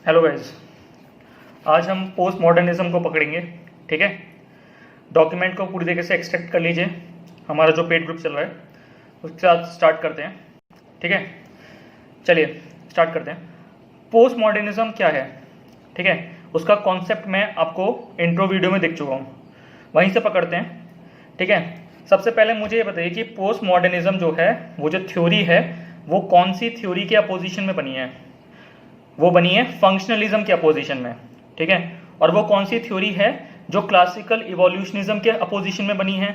Hello guys, आज हम post modernism को पकड़ेंगे। ठीक है, डॉक्यूमेंट को पूरी तरीके से एक्सट्रैक्ट कर लीजिए। हमारा जो पेड ग्रुप चल रहा है उसके साथ स्टार्ट करते हैं। ठीक है, चलिए स्टार्ट करते हैं। पोस्ट मॉडर्निज्म क्या है? ठीक है, उसका कॉन्सेप्ट मैं आपको इंट्रो वीडियो में देख चुका हूँ, वहीं से पकड़ते हैं। ठीक है, सबसे पहले मुझे ये बताइए कि पोस्ट मॉडर्निज्म जो है, वो जो थ्योरी है, वो कौन सी थ्योरी के अपोजिशन में बनी है? वो बनी है फंक्शनलिज्म के अपोजिशन में। ठीक है, और वो कौन सी थ्योरी है जो क्लासिकल इवोल्यूशनिज्म के अपोजिशन में बनी है?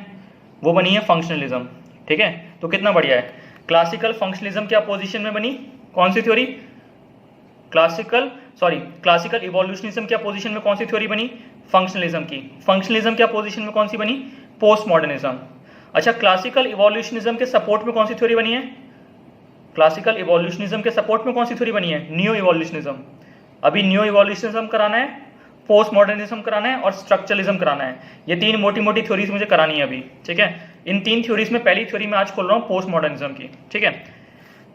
वो बनी है फंक्शनलिज्म। ठीक है, तो कितना बढ़िया है। क्लासिकल फंक्शनलिज्म के अपोजिशन में बनी कौन सी थ्योरी? क्लासिकल इवोल्यूशनिज्म के अपोजिशन में कौन सी थ्योरी बनी? फंक्शनलिज्म की। फंक्शनलिज्म के अपोजिशन में कौन सी बनी? Post modernism. अच्छा, क्लासिकल इवोल्यूशनिज्म के सपोर्ट में कौन सी थ्योरी बनी है? क्लासिकल इवोल्यूशनिज्म के सपोर्ट में कौन सी थ्योरी बनी है? न्यू इवोल्यूशनिज्म। अभी न्यू इवोल्यूशनिज्म कराना है, पोस्ट मॉडर्निज्म कराना है और स्ट्रक्चरलिज्म कराना है। ये तीन मोटी मोटी थ्योरीज मुझे करानी है अभी। ठीक है, इन तीन थ्योरीज में पहली थ्योरी मैं आज खोल रहा हूँ पोस्ट मॉडर्निज्म की। ठीक है,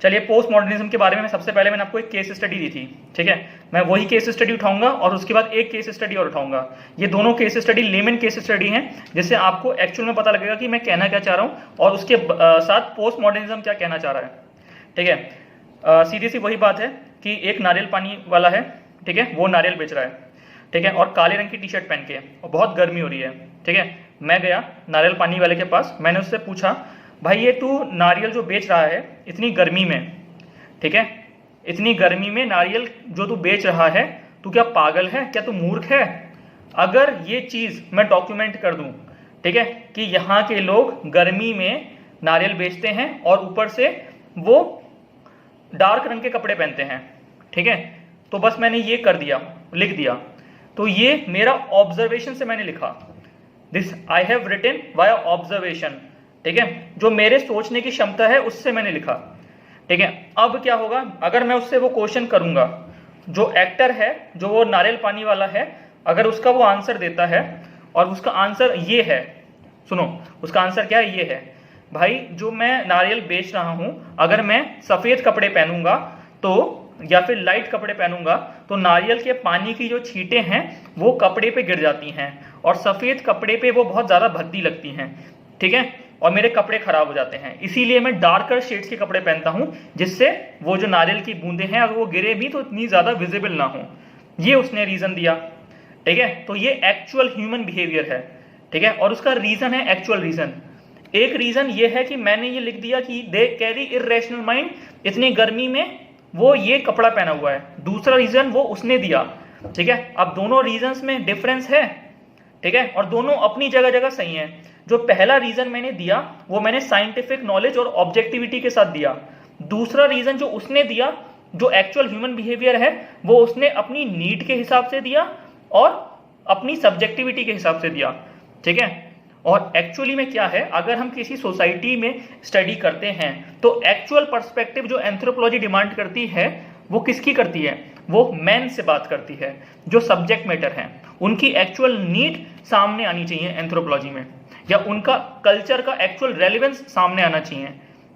चलिए पोस्ट मॉडर्निज्म के बारे में सबसे पहले मैंने आपको एक केस स्टडी दी थी। ठीक है, मैं वही केस स्टडी उठाऊंगा और उसके बाद एक केस स्टडी और उठाऊंगा। ये दोनों case study lemon case study हैं, जिससे आपको एक्चुअल में पता लगेगा कि मैं कहना क्या चाह रहा हूँ और उसके साथ पोस्ट मॉडर्निज्म क्या कहना चाह रहा है। ठीक है, सीधी सी वही बात है कि एक नारियल पानी वाला है। ठीक है, वो नारियल बेच रहा है। ठीक है, और काले रंग की टी शर्ट पहन के, और बहुत गर्मी हो रही है। ठीक है, मैं गया नारियल पानी वाले के पास, मैंने उससे पूछा, भाई ये तू नारियल जो बेच रहा है इतनी गर्मी में, ठीक है, इतनी गर्मी में नारियल जो तू बेच रहा है, तू क्या पागल है? क्या तू मूर्ख है? अगर ये चीज मैं डॉक्यूमेंट कर दूं, ठीक है, कि यहाँ के लोग गर्मी में नारियल बेचते हैं और ऊपर से वो डार्क रंग के कपड़े पहनते हैं, ठीक है, तो बस मैंने ये कर दिया, लिख दिया। तो ये मेरा ऑब्जर्वेशन से मैंने लिखा, this I have written by observation. ठीक है, जो मेरे सोचने की क्षमता है उससे मैंने लिखा। ठीक है, अब क्या होगा अगर मैं उससे वो क्वेश्चन करूंगा, जो एक्टर है, जो वो नारियल पानी वाला है, अगर उसका वो आंसर देता है और उसका आंसर ये है, सुनो उसका आंसर क्या है, ये है, भाई जो मैं नारियल बेच रहा हूं, अगर मैं सफेद कपड़े पहनूंगा तो, या फिर लाइट कपड़े पहनूंगा तो नारियल के पानी की जो छींटे हैं वो कपड़े पे गिर जाती हैं और सफेद कपड़े पे वो बहुत ज्यादा भद्दी लगती हैं। ठीक है, और मेरे कपड़े खराब हो जाते हैं, इसीलिए मैं डार्कर शेड्स के कपड़े पहनता हूं, जिससे वो जो नारियल की बूंदे हैं अगर वो गिरे भी तो इतनी ज्यादा विजिबल ना हो। ये उसने रीजन दिया। ठीक है, तो ये एक्चुअल ह्यूमन बिहेवियर है। ठीक है, और उसका रीजन है एक्चुअल रीजन। एक रीजन ये है कि मैंने ये लिख दिया कि दे कैरी इरेशनल माइंड, इतनी गर्मी में वो ये कपड़ा पहना हुआ है। दूसरा रीजन वो उसने दिया। ठीक है, अब दोनों रीजंस में डिफरेंस है। ठीक है, और दोनों अपनी जगह जगह सही है। जो पहला रीजन मैंने दिया वो मैंने साइंटिफिक नॉलेज और ऑब्जेक्टिविटी के साथ दिया। दूसरा रीजन जो उसने दिया, जो एक्चुअल ह्यूमन बिहेवियर है, वो उसने अपनी नीड के हिसाब से दिया और अपनी सब्जेक्टिविटी के हिसाब से दिया। ठीक है, और एक्चुअली में क्या है, अगर हम किसी सोसाइटी में स्टडी करते हैं तो एक्चुअल पर्सपेक्टिव जो एंथ्रोपोलॉजी डिमांड करती है वो किसकी करती है? वो मैन से बात करती है, जो सब्जेक्ट मैटर हैं, उनकी एक्चुअल नीड सामने आनी चाहिए एंथ्रोपोलॉजी में, या उनका कल्चर का एक्चुअल रेलिवेंस सामने आना चाहिए।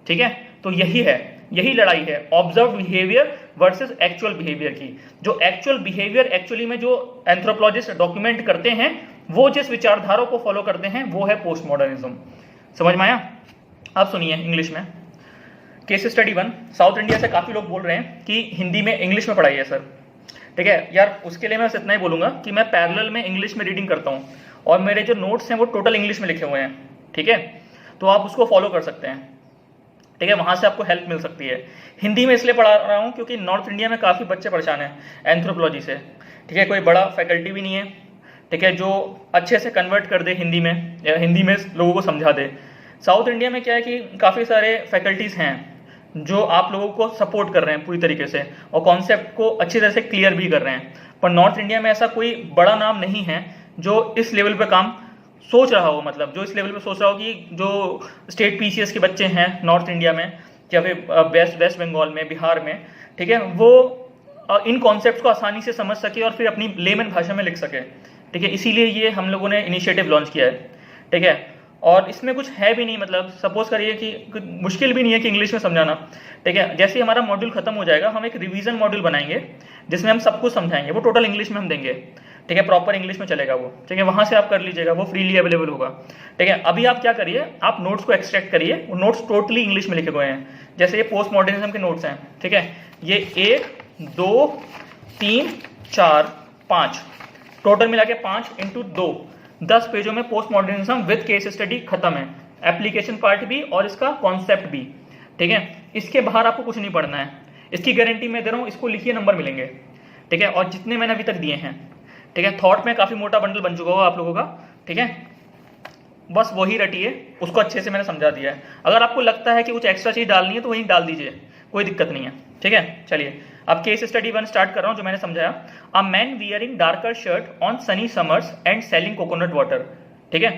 ठीक है, तो यही है, यही लड़ाई है observe behaviour versus actual behaviour की। जो एक्चुअल बिहेवियर एक्चुअली में जो एंथ्रोपोलॉजिस्ट डॉक्यूमेंट करते हैं, वो जिस विचारधारा को फॉलो करते हैं, वो है पोस्ट मॉडर्निज्म। समझ में आया? आप सुनिए इंग्लिश में केस स्टडी 1। साउथ इंडिया से काफी लोग बोल रहे हैं कि हिंदी में इंग्लिश में पढ़ाइए सर। ठीक है यार, उसके लिए मैं बस इतना ही बोलूंगा कि मैं पैरेलल में इंग्लिश में रीडिंग करता हूं और मेरे जो नोट्स हैं वो टोटल इंग्लिश में लिखे हुए हैं। ठीक है, तो आप उसको फॉलो कर सकते हैं। ठीक है, वहां से आपको हेल्प मिल सकती है। हिंदी में इसलिए पढ़ा रहा हूं क्योंकि नॉर्थ इंडिया में काफी बच्चे परेशान हैं एंथ्रोपोलॉजी से। ठीक है, कोई बड़ा फैकल्टी भी नहीं है, ठीक है, जो अच्छे से कन्वर्ट कर दे हिंदी में, या हिंदी में लोगों को समझा दे। साउथ इंडिया में क्या है कि काफ़ी सारे फैकल्टीज हैं जो आप लोगों को सपोर्ट कर रहे हैं पूरी तरीके से और कॉन्सेप्ट को अच्छी तरह से क्लियर भी कर रहे हैं। पर नॉर्थ इंडिया में ऐसा कोई बड़ा नाम नहीं है जो इस लेवल पे काम सोच रहा हो, मतलब जो इस लेवल पे सोच रहा हो कि जो स्टेट पीसीएस के बच्चे हैं नॉर्थ इंडिया में या फिर वेस्ट बंगाल में, बिहार में, ठीक है, वो इन कॉन्सेप्ट को आसानी से समझ सके और फिर अपनी लेमन भाषा में लिख सके। ठीक है, इसीलिए ये हम लोगों ने इनिशिएटिव लॉन्च किया है। ठीक है, और इसमें कुछ है भी नहीं, मतलब सपोज करिए कि मुश्किल भी नहीं है कि इंग्लिश में समझाना, ठीक है। जैसे ही हमारा मॉड्यूल खत्म हो जाएगा हम एक रिवीजन मॉड्यूल बनाएंगे जिसमें हम सब कुछ समझाएंगे, वो टोटल इंग्लिश में हम देंगे, ठीक है, प्रॉपर इंग्लिश में चलेगा वो, ठीक है। वहां से आप कर लीजिएगा, वो फ्रीली अवेलेबल होगा, ठीक है। अभी आप क्या करिए, आप नोट्स को एक्सट्रैक्ट करिए, वो नोट्स टोटली इंग्लिश में लिखे हुए हैं। जैसे ये पोस्ट मॉडर्निज्म के नोट्स हैं, ठीक है, ये 1 2 3 4 5 टोटल मिला के 5 × 2 10 पेजों में post modernism with case study खत्म है, एप्लीकेशन पार्ट भी और इसका कॉन्सेप्ट भी, ठीक है। इसके बाहर आपको कुछ नहीं पढ़ना है, इसकी गारंटी मैं दे रहा हूँ, इसको लिखिए नंबर मिलेंगे, ठीक है। और जितने मैंने अभी तक दिए हैं, ठीक है, थॉट में काफी मोटा बंडल बन चुका होगा आप लोगों का, ठीक है। बस वही रटिए, उसको अच्छे से मैंने समझा दिया है। अगर आपको लगता है कि कुछ एक्स्ट्रा चीज डालनी है तो वहीं डाल दीजिए, कोई दिक्कत नहीं है, ठीक है। चलिए अब केस स्टडी 1 स्टार्ट कर रहा हूं जो मैंने समझाया। A man wearing darker shirt on Sunny summers and selling coconut water, ठीक है।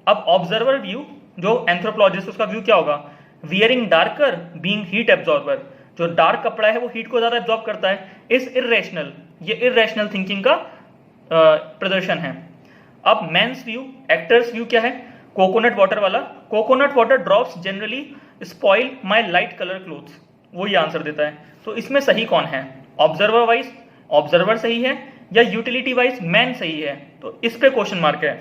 अब ऑब्जर्वर व्यू, जो एंथ्रोपोलॉजिस्ट, उसका व्यू क्या होगा, wearing darker being heat absorber, जो डार्क कपड़ा है वो हीट को ज्यादा एब्जॉर्ब करता है, इज इर्रेशनल, ये इर्रेशनल थिंकिंग का प्रदर्शन है। अब मेंस व्यू, एक्टर्स व्यू क्या है, कोकोनट वाटर वाला, coconut water drops generally spoil my light colour clothes, वो ये आंसर देता है। तो इसमें सही कौन है, ऑब्जर्वर वाइज ऑब्जर्वर सही है या यूटिलिटी वाइज मैन सही है, तो इस पे क्वेश्चन मार्क है।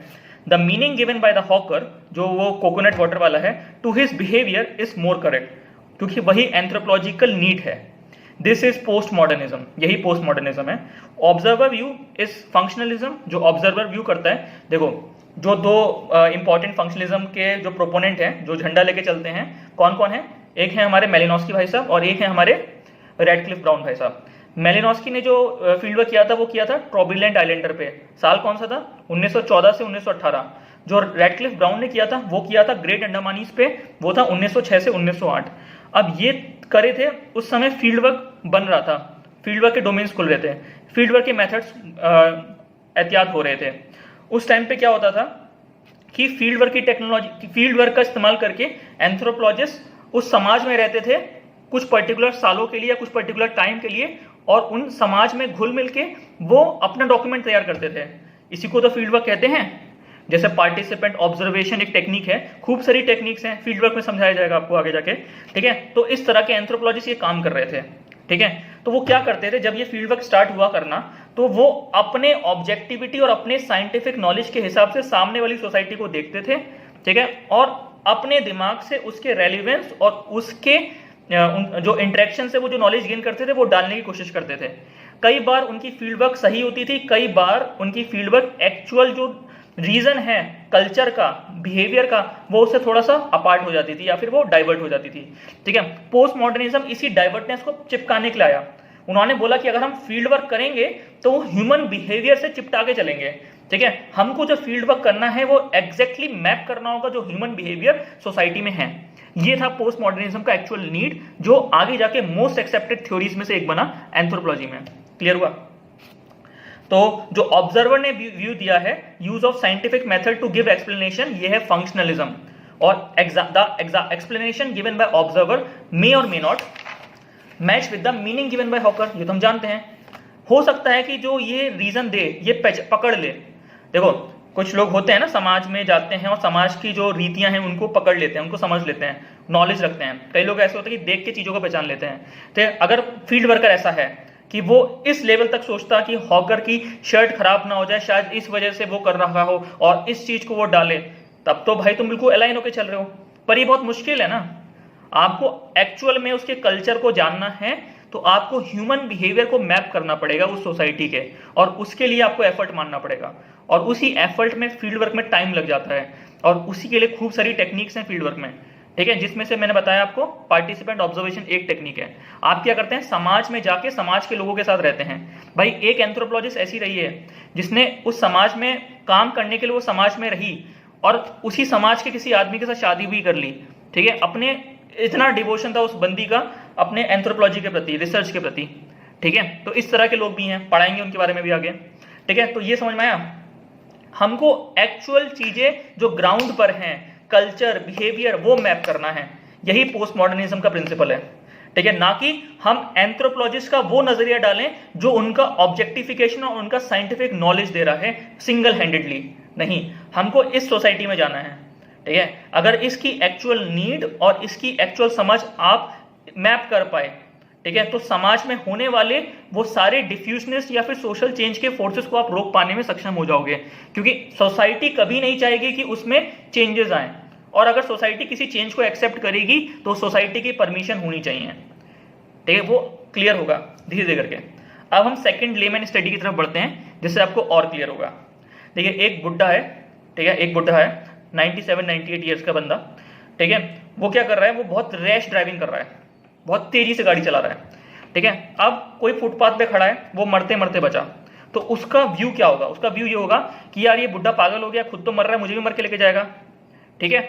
The meaning given by the hawker, जो वो कोकोनट वाटर वाला है, to his behaviour is more correct, क्योंकि वही एंथ्रोपोलॉजिकल नीड है। दिस इज पोस्ट मॉडर्निज्म, यही पोस्ट मॉडर्निज्म है। ऑब्जर्वर व्यू इज फंक्शनलिज्म, जो ऑब्जर्वर व्यू करता है, देखो जो दो इंपॉर्टेंट फंक्शनलिज्म के जो प्रोपोनेंट हैं, जो झंडा लेके चलते हैं, कौन कौन है, एक है हमारे मेलिनोस्की भाई साहब और एक है हमारे रेडक्लिफ ब्राउन भाई साहब। मेलिनोस्की ने जो फील्ड वर्क किया था वो किया था ट्रोबिलेंट आइलैंडर पे, साल कौन सा था, 1914 से 1918। जो रेडक्लिफ ब्राउन ने किया था वो किया था ग्रेट अंडमानीज पे, वो था 1906 से 1908। अब ये करे थे, उस समय फील्ड वर्क बन रहा था, फील्ड वर्क के डोमेन्स खुल रहे थे, फील्ड वर्क के मेथड्स एहतियात हो रहे थे। उस टाइम पे क्या होता था कि फील्ड वर्क की टेक्नोलॉजी, फील्ड वर्क का इस्तेमाल करके एंथ्रोपोलॉजिस्ट उस समाज में रहते थे कुछ पर्टिकुलर सालों के लिए या कुछ पर्टिकुलर टाइम के लिए, और उन समाज में घुल मिल के वो अपना डॉक्यूमेंट तैयार करते थे। इसी को तो फील्ड वर्क कहते हैं। जैसे पार्टिसिपेंट ऑब्जर्वेशन एक टेक्निक है, खूब सारी टेक्निक्स हैं, फील्ड वर्क में समझाया जाएगा आपको आगे जाके, ठीक है। तो इस तरह के एंथ्रोपोलॉजिस्ट ये काम कर रहे थे, ठीक है। तो वो क्या करते थे, जब ये फील्ड वर्क स्टार्ट हुआ करना, तो वो अपने ऑब्जेक्टिविटी और अपने साइंटिफिक नॉलेज के हिसाब से सामने वाली सोसाइटी को देखते थे, ठीक है, और अपने दिमाग से उसके रेलिवेंस और उसके जो इंटरेक्शन से वो जो नॉलेज गेन करते थे वो डालने की कोशिश करते थे। कई बार उनकी फील्ड वर्क सही होती थी, कई बार उनकी फील्ड वर्क एक्चुअल जो रीजन है कल्चर का, बिहेवियर का, वो उससे थोड़ा सा अपार्ट हो जाती थी या फिर वो डाइवर्ट हो जाती थी, ठीक है। पोस्ट मॉडर्निज्म इसी डाइवर्टनेस को चिपकाने के लिए आया। उन्होंने बोला कि अगर हम फील्ड वर्क करेंगे तो वो ह्यूमन बिहेवियर से चिपटा के चलेंगे, ठीक है। हमको जो फील्ड वर्क करना है वो एग्जैक्टली मैप करना होगा जो ह्यूमन बिहेवियर सोसाइटी में है। ये था पोस्ट मॉडर्निज्म का एक्चुअल नीड, जो आगे जाके मोस्ट एक्सेप्टेड थ्योरीज में से एक बना एंथ्रोपोलॉजी में। क्लियर हुआ? तो जो ऑब्जर्वर ने व्यू दिया है, use of scientific method to give explanation, ये है फंक्शनलिज्म। और explanation given by observer may और may not match with the meaning given by hawker, ये तो हम जानते हैं। हो सकता है कि जो ये रीजन दे ये पकड़ ले। देखो कुछ लोग होते हैं ना, समाज में जाते हैं और समाज की जो रीतियां हैं उनको पकड़ लेते हैं, उनको समझ लेते हैं, नॉलेज रखते हैं। कई लोग ऐसे होते हैं कि देख के चीजों को पहचान लेते हैं। तो अगर फील्ड वर्कर ऐसा है कि वो इस लेवल तक सोचता कि हॉकर की शर्ट खराब ना हो जाए, शायद इस वजह से वो कर रहा हो और इस चीज को वो डाले, तब तो भाई तुम बिल्कुल अलाइन होकर चल रहे हो। पर ये बहुत मुश्किल है ना, आपको एक्चुअल में उसके कल्चर को जानना है तो आपको ह्यूमन बिहेवियर को मैप करना पड़ेगा उस सोसाइटी के, और उसके लिए आपको एफर्ट मानना पड़ेगा, और उसी एफर्ट में फील्ड वर्क में टाइम लग जाता है, और उसी के लिए खूब सारी टेक्निक्स हैं फील्ड वर्क में, ठीक है। जिसमें से मैंने बताया आपको पार्टिसिपेंट ऑब्जर्वेशन एक टेक्निक है। आप क्या करते हैं, समाज में जाके समाज के लोगों के साथ रहते हैं। भाई एक एंथ्रोपोलॉजिस्ट ऐसी रही है जिसने उस समाज में काम करने के लिए वो समाज में रही और उसी समाज के किसी आदमी के साथ शादी भी कर ली, ठीक है। अपने इतना डिवोशन था उस बंदी का अपने एंथ्रोपोलॉजी के प्रति, रिसर्च के प्रति, ठीक है। तो इस तरह के लोग भी हैं, पढ़ाएंगे उनके बारे में भी आगे, ठीक है। तो ये समझ में आया, हमको एक्चुअल चीजें जो ग्राउंड पर हैं, कल्चर, बिहेवियर, वो मैप करना है। यही पोस्ट मॉडर्निज्म का प्रिंसिपल है, ठीक है। ना कि हम एंथ्रोपोलॉजिस्ट का वो नजरिया डालें जो उनका ऑब्जेक्टिफिकेशन और उनका साइंटिफिक नॉलेज दे रहा है सिंगल हैंडेडली। नहीं, हमको इस सोसाइटी में जाना है, ठीक है। अगर इसकी एक्चुअल नीड और इसकी एक्चुअल समझ आप मैप कर पाए, ठीक है, तो समाज में होने वाले वो सारे डिफ्यूजनेस या फिर सोशल चेंज के फोर्सेस को आप रोक पाने में सक्षम हो जाओगे, क्योंकि सोसाइटी कभी नहीं चाहेगी कि उसमें चेंजेस आए, और अगर सोसाइटी किसी चेंज को एक्सेप्ट करेगी तो सोसाइटी की परमिशन होनी चाहिए, ठीक है। वो क्लियर होगा धीरे धीरे करके। अब हम सेकंड लेमैन स्टडी की तरफ बढ़ते हैं, जिससे आपको और क्लियर होगा। देखिए एक बुड्ढा है, ठीक है, एक बुड्ढा है 97-98 ईयर्स का बंदा, ठीक है। वो क्या कर रहा है, वो बहुत रैश ड्राइविंग कर रहा है, बहुत तेजी से गाड़ी चला रहा है, ठीक है। अब कोई फुटपाथ पे खड़ा है, वो मरते मरते बचा, तो उसका व्यू क्या होगा? उसका व्यू ये होगा कि यार ये बुड्ढा पागल हो गया, खुद तो मर रहा है, मुझे भी मर के लेके जाएगा, ठीक है।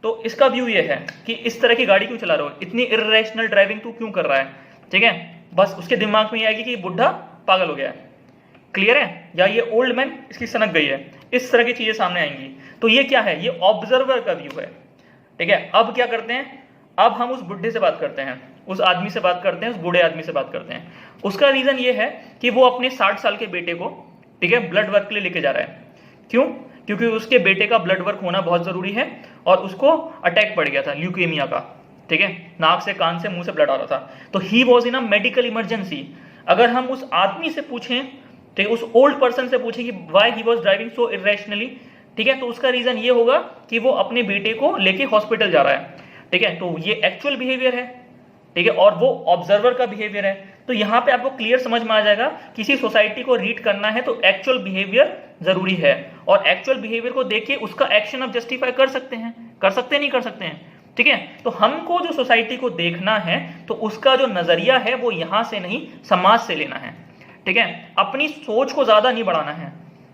तो इसका व्यू ये है कि इस तरह की गाड़ी क्यों चला रहा हो, इतनी इर्रेशनल ड्राइविंग तू क्यों कर रहा है, ठीक है। बस उसके दिमाग में ये आएगी कि बुड्ढा पागल हो गया है, क्लियर है, या ये ओल्ड मैन इसकी सनक गई है, इस तरह की चीजें सामने आएंगी। तो ये क्या है? ये ऑब्जर्वर का व्यू है, ठीक है। अब क्या करते हैं, अब हम उस बुड्ढे से बात करते हैं, उस आदमी से बात करते हैं, उस बूढ़े आदमी से बात करते हैं। उसका रीजन ये है कि वो अपने 60 साल के बेटे को, ठीक है, ब्लड वर्क के लिए लेके जा रहा है। क्यों? क्योंकि उसके बेटे का ब्लड वर्क होना बहुत जरूरी है, और उसको अटैक पड़ गया था ल्यूकेमिया का, ठीक है, नाक से, कान से, मुंह से ब्लड आ रहा था, तो he was in a medical emergency. अगर हम उस आदमी से पूछें, ठीक है, उस ओल्ड पर्सन से पूछें कि why he was driving so irrationally, ठीक है, तो उसका रीजन ये होगा कि वो अपने बेटे को लेके हॉस्पिटल जा रहा है, ठीक है। तो ये एक्चुअल बिहेवियर है, ठीक है, और वो ऑब्जर्वर का बिहेवियर है। तो यहां पे आपको क्लियर समझ में आ जाएगा, किसी सोसाइटी को रीड करना है तो एक्चुअल बिहेवियर जरूरी है, और एक्चुअल बिहेवियर को देख के उसका एक्शन आप जस्टिफाई कर सकते हैं, नहीं कर सकते हैं, ठीक है। तो हमको जो सोसाइटी को देखना है तो उसका जो नजरिया है वो यहां से नहीं, समाज से लेना है, ठीक है। अपनी सोच को ज्यादा नहीं बढ़ाना है,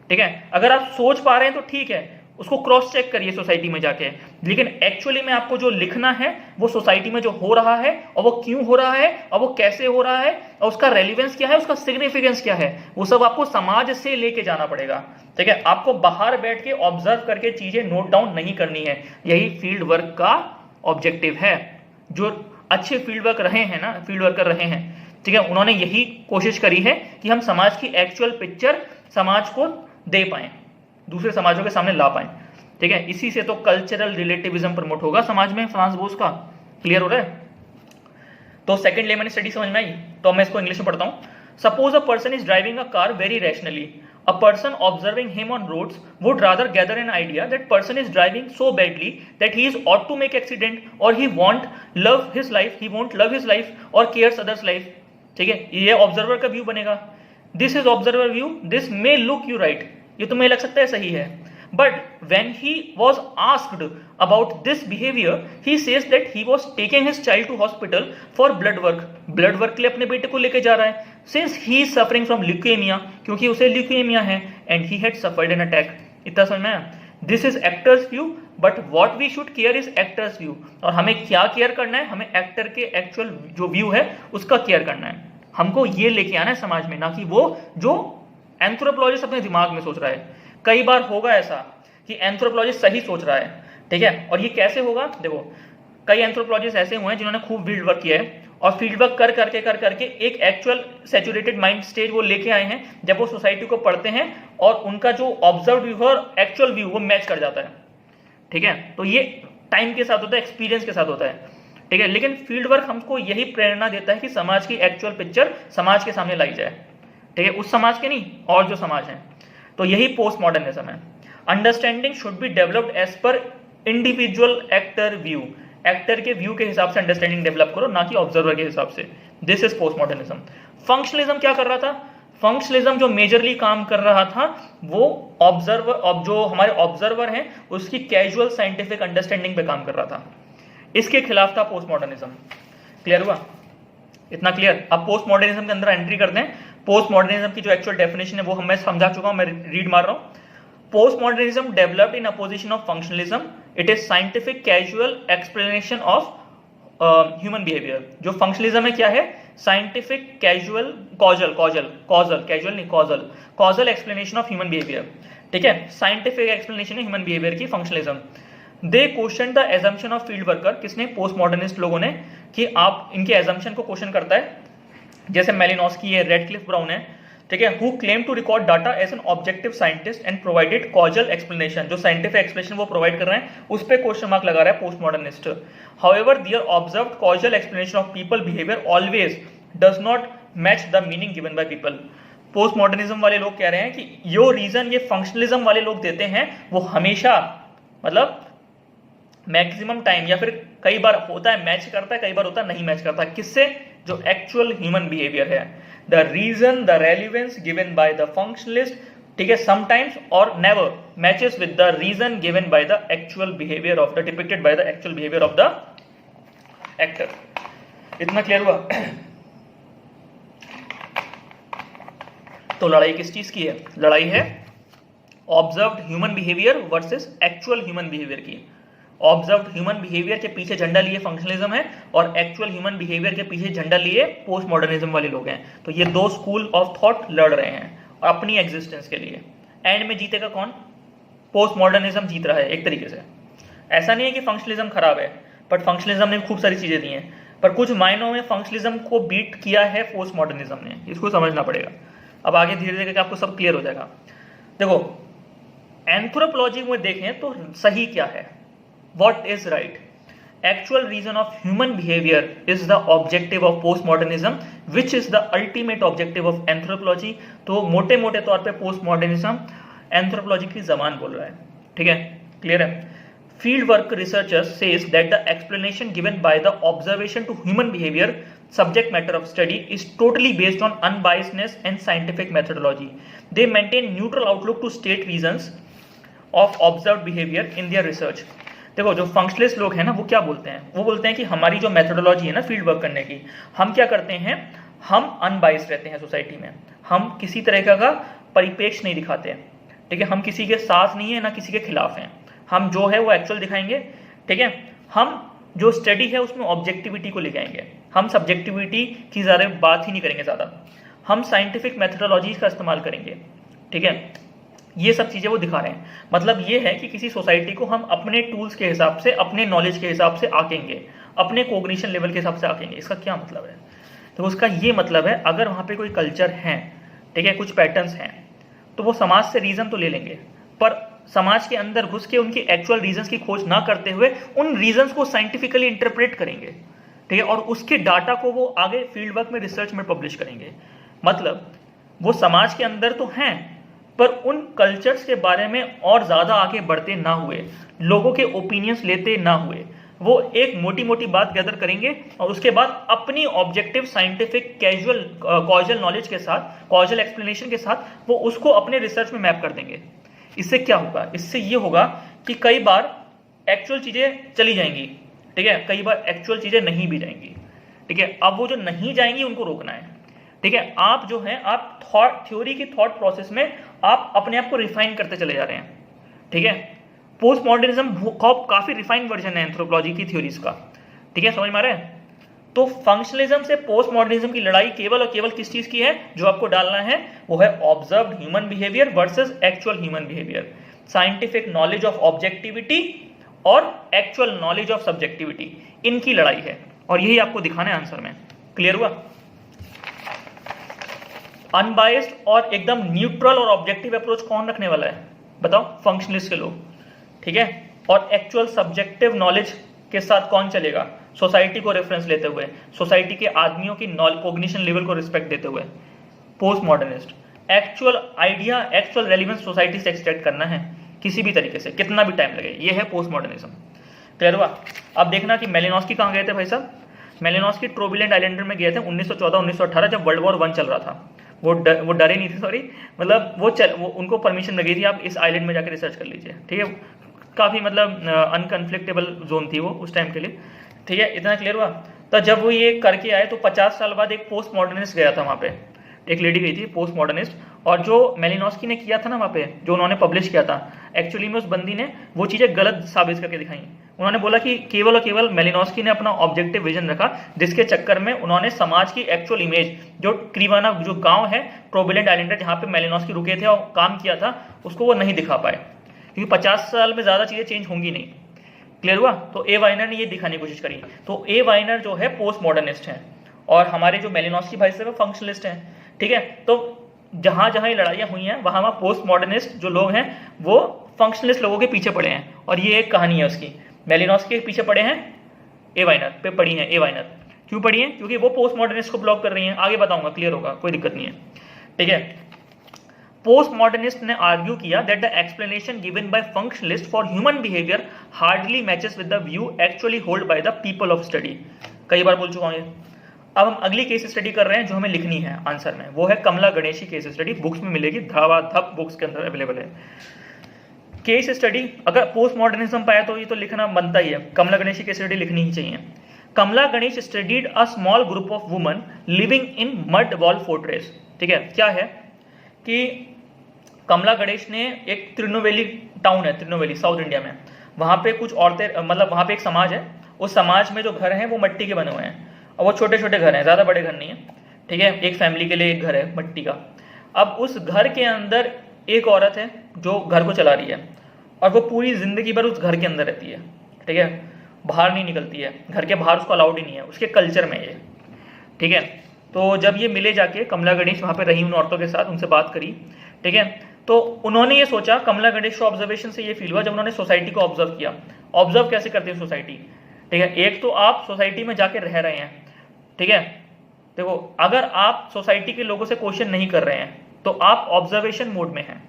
ठीक है। अगर आप सोच पा रहे हैं तो ठीक है, उसको क्रॉस चेक करिए सोसाइटी में जाके, लेकिन एक्चुअली में आपको जो लिखना है वो सोसाइटी में जो हो रहा है, और वो क्यों हो रहा है, और वो कैसे हो रहा है, और उसका रेलिवेंस क्या है, उसका सिग्निफिकेंस क्या है, वो सब आपको समाज से लेके जाना पड़ेगा, ठीक है। आपको बाहर बैठ के ऑब्जर्व करके चीजें नोट डाउन नहीं करनी है। यही फील्ड वर्क का ऑब्जेक्टिव है। जो अच्छे फील्ड वर्क रहे हैं ना, फील्ड वर्कर रहे हैं, ठीक है, उन्होंने यही कोशिश करी है कि हम समाज की एक्चुअल पिक्चर समाज को दे पाएं, दूसरे समाजों के सामने ला पाएं, ठीक है। इसी से तो कल्चरल रिलेटिविज्म प्रमोट होगा समाज में, फ्रांस बोस का। क्लियर हो रहा है? तो सेकंड लेमैन स्टडी समझ में आई? तो मैं इसको इंग्लिश में पढ़ता हूं। Suppose a person is driving a car very rationally, a person observing him on roads would rather gather an idea that person is driving so badly that he is ought to make accident, और he won't love his life or cares others life, ठीक है। ये observer का view बनेगा। This is observer view, this may look you right, ये तुम्हें लग सकता है सही है, but when he was asked about this behavior he says that he was taking his child to hospital for blood work के लिए अपने बेटे को लेके जा रहा है, since he is suffering from leukemia, क्योंकि उसे ल्यूकेमिया है, and he had suffered an attack। इतना समझ में आया? This is actor's view, but what we should care is actor's view, और हमें क्या केयर करना है, हमें एक्टर के एक्चुअल जो व्यू है उसका केयर करना है। हमको ये लेके आना है समाज में, ना कि वो जो एंथ्रोपोलॉजिस्ट अपने दिमाग में सोच रहा है। कई बार होगा ऐसा कि एंथ्रोपोलॉजिस्ट सही सोच रहा है, ठीक है, और ये कैसे होगा? देखो, कई एंथ्रोपोलॉजिस्ट ऐसे हुए हैं जिन्होंने खूब फील्ड वर्क किया है, और फील्ड वर्क कर करके एक एक्चुअल सैचुरेटेड माइंड स्टेज वो लेके आए हैं, जब वो सोसाइटी को पढ़ते हैं और उनका जो ऑब्जर्व व्यू और एक्चुअल व्यू वो मैच कर जाता है, ठीक है। तो ये टाइम के साथ होता है, एक्सपीरियंस के साथ होता है, ठीक है। लेकिन फील्ड वर्क हमको यही प्रेरणा देता है कि समाज की एक्चुअल पिक्चर समाज के सामने लाई जाए, ठीक है, उस समाज के नहीं, और जो समाज है। तो यही पोस्ट मॉडर्निज्म है। Understanding should be developed as per individual actor view, actor के व्यू के हिसाब से अंडरस्टैंडिंग डेवलप करो, ना कि ऑब्जर्वर के हिसाब से। This is post modernism. Functionalism क्या कर रहा था? फंक्शनलिज्म जो मेजरली काम कर रहा था वो ऑब्जर्वर, जो हमारे ऑब्जर्वर हैं उसकी कैजुअल साइंटिफिक अंडरस्टैंडिंग पे काम कर रहा था। इसके खिलाफ था पोस्ट मॉडर्निज्म। क्लियर हुआ? इतना क्लियर? अब पोस्ट मॉडर्निज्म के अंदर एंट्री करते हैं। पोस्ट मॉडर्निज्म की जो एक्चुअल डेफिनेशन है वो मैं समझा चुका हूं, मैं रीड मार रहा हूं। Postmodernism developed in opposition of functionalism. It is scientific casual explanation of human behavior. जो functionalism है क्या है? Scientific casual causal explanation of human behavior. ठीक है, scientific explanation है human behavior की functionalism. They questioned the assumption of field worker. किसने? पोस्टमॉडर्निस्ट लोगों ने, कि आप इनके assumption को क्वेश्चन करता है, जैसे मेलिनोस्की है, रेडक्लिफ ब्राउन है, ठीक है, who claim to record data as an objective scientist and provided causal explanation, जो साइंटिफिक एक्सप्लेनेशन वो प्रोवाइड कर रहे हैं उस पे क्वेश्चन मार्क लगा रहा है post modernist. However there observed causal explanation of people behaviour always does not match the meaning given by people. Post modernism वाले लोग कह रहे हैं कि यो रीजन ये फंक्शनलिज्म वाले लोग देते हैं वो हमेशा मतलब मैक्सिमम टाइम या फिर कई बार होता है मैच करता है, कई बार होता है नहीं मैच करता, किससे, जो एक्चुअल ह्यूमन बिहेवियर है। The reason the relevance given by the functionalist, ठीक है, समटाइम्स और never matches with the reason given by the actual behaviour of the depicted by the actual behaviour of the actor. इतना clear हुआ? तो लड़ाई किस चीज की है? लड़ाई है observed human behaviour versus actual human behaviour की। ऑब्जर्व्ड ह्यूमन बिहेवियर के पीछे झंडा लिए फंक्शनलिज्म है और एक्चुअल ह्यूमन बिहेवियर के पीछे झंडा लिए पोस्ट मॉडर्निज्म वाले लोग हैं। तो ये दो स्कूल ऑफ थॉट लड़ रहे हैं अपनी एग्जिस्टेंस के लिए। एंड में जीतेगा कौन? पोस्ट मॉडर्निज्म जीत रहा है एक तरीके से। ऐसा नहीं है कि फंक्शनलिज्म खराब है, बट फंक्शनलिज्म ने खूब सारी चीजें दी हैं, पर कुछ मायनों में फंक्शनलिज्म को बीट किया है पोस्ट मॉडर्निज्म ने, इसको समझना पड़ेगा। अब आगे धीरे धीरे आपको सब क्लियर हो जाएगा। देखो एंथ्रोपोलॉजी में देखें तो सही क्या है, what is right? Actual reason of human behavior is the objective of postmodernism, which is the ultimate objective of anthropology। तो मोटे मोटे तौर पे postmodernism एंथ्रोपोलॉजी की जबान बोल रहा है, ठीक है, क्लियर है। Field work researchers says that the explanation given by the observation to human behaviour subject matter of study is totally based on unbiasedness and scientific methodology. They maintain neutral outlook to state reasons of observed behavior in their research। देखो जो functionalist लोग हैं ना वो क्या बोलते हैं, वो बोलते हैं कि हमारी जो मेथोडोलॉजी है ना फील्ड वर्क करने की, हम क्या करते हैं, हम अनबाइस्ड रहते हैं सोसाइटी में, हम किसी तरह का परिपेक्ष नहीं दिखाते हैं, ठीक है, हम किसी के साथ नहीं है ना किसी के खिलाफ हैं, हम जो है वो एक्चुअल दिखाएंगे, ठीक है। हम जो स्टडी है उसमें ऑब्जेक्टिविटी को लेके आएंगे, हम सब्जेक्टिविटी की ज़्यादा बात ही नहीं करेंगे, ज़्यादा हम साइंटिफिक मेथोडोलॉजीज का इस्तेमाल करेंगे, ठीक है। ये सब चीज़ें वो दिखा रहे हैं। मतलब ये है कि किसी सोसाइटी को हम अपने टूल्स के हिसाब से, अपने नॉलेज के हिसाब से आकेंगे, अपने कोग्निशन लेवल के हिसाब से आकेंगे। इसका क्या मतलब है? तो उसका ये मतलब है अगर वहाँ पे कोई कल्चर है, ठीक है, कुछ पैटर्न्स हैं, तो वो समाज से रीज़न तो ले लेंगे, पर समाज के अंदर घुस के उनकी एक्चुअल रीजंस की खोज ना करते हुए उन रीजंस को साइंटिफिकली इंटरप्रेट करेंगे, ठीक है, और उसके डाटा को वो आगे फील्ड वर्क में, रिसर्च में पब्लिश करेंगे। मतलब वो समाज के अंदर तो हैं, पर उन कल्चर्स के बारे में और ज़्यादा आगे बढ़ते ना हुए, लोगों के ओपिनियंस लेते ना हुए, वो एक मोटी मोटी बात गैदर करेंगे और उसके बाद अपनी objective scientific casual causal knowledge के साथ, कॉजल एक्सप्लेनेशन के साथ वो उसको अपने रिसर्च में मैप कर देंगे। इससे क्या होगा? इससे ये होगा कि कई बार एक्चुअल चीज़ें चली जाएंगी, ठीक है, कई बार एक्चुअल चीज़ें नहीं भी जाएंगी, ठीक है। अब वो जो नहीं जाएंगी उनको रोकना है, ठीक है। आप जो है आप थ्योरी की थॉट प्रोसेस में आप अपने आप को रिफाइन करते चले जा रहे हैं, ठीक है। पोस्ट मॉडर्निज्म काफी रिफाइंड वर्जन है एंथ्रोपोलॉजी की थ्योरीज का, ठीक है, समझ में आ रहा है। तो फंक्शनलिज्म से पोस्ट मॉडर्निज्म की लड़ाई केवल और केवल किस चीज की है? जो आपको डालना है वो है observed human behaviour versus actual human behaviour, scientific knowledge of objectivity और एक्चुअल नॉलेज ऑफ सब्जेक्टिविटी, इनकी लड़ाई है और यही आपको दिखाना है आंसर में। क्लियर हुआ? अनबायस्ड और एकदम न्यूट्रल और ऑब्जेक्टिव अप्रोच कौन रखने वाला है बताओ? फंक्शनलिस्ट के लोग, ठीक है। और एक्चुअल सब्जेक्टिव नॉलेज के साथ कौन चलेगा? सोसाइटी को रेफरेंस लेते हुए, सोसाइटी के आदमियों की कोग्निशन लेवल को रिस्पेक्ट देते हुए post modernist. Actual idea, actual relevance society से एक्सट्रैक्ट करना है किसी भी तरीके से, कितना भी टाइम लगे, ये है पोस्ट मॉडर्निज्म। क्लियर हुआ? अब देखना कि मेलिनोस्की कहाँ गए थे भाई साहब? मेलिनोस्की ट्रोबिलेंट आइलैंड में गए थे 1914-1918 जब वर्ल्ड वॉर 1 चल रहा था। वो डरे नहीं थे, सॉरी, मतलब वो उनको परमिशन लगी थी आप इस आइलैंड में जाकर रिसर्च कर लीजिए, ठीक है। काफ़ी मतलब अनकन्फ्लिक्टेबल जोन थी वो उस टाइम के लिए, ठीक है। इतना क्लियर हुआ? तो जब वो ये करके आए तो 50 साल बाद एक पोस्ट मॉडर्निस्ट गया था वहाँ पे, एक लेडी गई थी पोस्ट मॉडर्निस्ट, और जो मेलिनोस्की ने किया था ना वहाँ पे, जो उन्होंने पब्लिश किया था, एक्चुअली में उस बंदी ने वो चीज़ें गलत साबित करके दिखाई। उन्होंने बोला कि केवल और केवल मेलिनोस्की ने अपना ऑब्जेक्टिव विजन रखा, जिसके चक्कर में उन्होंने समाज की एक्चुअल इमेज, जो क्रीवाना जो गांव है ट्रोबिलेंट आइलैंड जहाँ पे मेलिनोस्की रुके थे और काम किया था, उसको वो नहीं दिखा पाए, क्योंकि 50 साल में ज़्यादा चीज़ें चेंज होंगी नहीं। क्लियर हुआ? तो ए वाइनर ने ये दिखाने की कोशिश करी। तो ए वाइनर जो है पोस्ट मॉडर्निस्ट है और हमारे जो मेलिनोस्की भाई साहब फंक्शनलिस्ट हैं, ठीक है। तो जहां जहां ये लड़ाइयां हुई हैं वहां वहां पोस्ट मॉडर्निस्ट जो लोग हैं वो फंक्शनलिस्ट लोगों के पीछे पड़े हैं, और ये एक कहानी है उसकी। मेलिनोस्की के पीछे पड़े हैं, ए वाइनर पे पड़ी हैं, ए वाइनर क्यों पड़ी हैं? क्योंकि वो पोस्ट मॉडर्निस्ट को ब्लॉक कर रही हैं। आगे बताऊंगा, क्लियर होगा, कोई दिक्कत नहीं है, ठीक है। पोस्ट मॉडर्निस्ट ने आर्ग्यू किया that the explanation given bye functionalist for human behaviour hardly matches with the view actually hold by the people of study. कई बार बोल चुका हूं ये। अब हम अगली केस स्टडी कर रहे हैं जो हमें लिखनी है आंसर में, वो है कमला गणेशी केस स्टडी। बुक्स में मिलेगी, धड़ाधड़ बुक्स के अंदर अवेलेबल है केस स्टडी। अगर पोस्ट मॉडर्निज्म पाया तो ये तो लिखना बनता ही है, कमला गणेशी केस स्टडी लिखनी ही चाहिए। Kamala Ganesh studied a small group of woman living in mud wall fortress. ठीक है, क्या है कि कमला गणेश ने एक तिरुनेलवेली टाउन है, तिरुनेलवेली साउथ इंडिया में, वहां पे कुछ औरतें, मतलब वहां पे एक समाज है, उस समाज में जो घर हैं वो मिट्टी के बने हुए हैं, और वो छोटे छोटे घर हैं, ज़्यादा बड़े घर नहीं है, ठीक है, एक फैमिली के लिए एक घर है मिट्टी का। अब उस घर के अंदर एक औरत है जो घर को चला रही है, और वो पूरी जिंदगी भर उस घर के अंदर रहती है, ठीक है, बाहर नहीं निकलती है, घर के बाहर उसको अलाउड ही नहीं है, उसके कल्चर में ये, ठीक है। तो जब ये मिले जाके कमला गणेश वहाँ पे रही उन औरतों के साथ, उनसे बात करी, ठीक है, तो उन्होंने ये सोचा, कमला गणेश को ऑब्जर्वेशन से ये फील हुआ जब उन्होंने सोसाइटी को ऑब्जर्व किया। ऑब्जर्व कैसे करते हैं सोसाइटी, ठीक है, एक तो आप सोसाइटी में जाके रह रहे हैं, ठीक है, देखो अगर आप सोसाइटी के लोगों से क्वेश्चन नहीं कर रहे हैं तो आप ऑब्जर्वेशन मोड में हैं,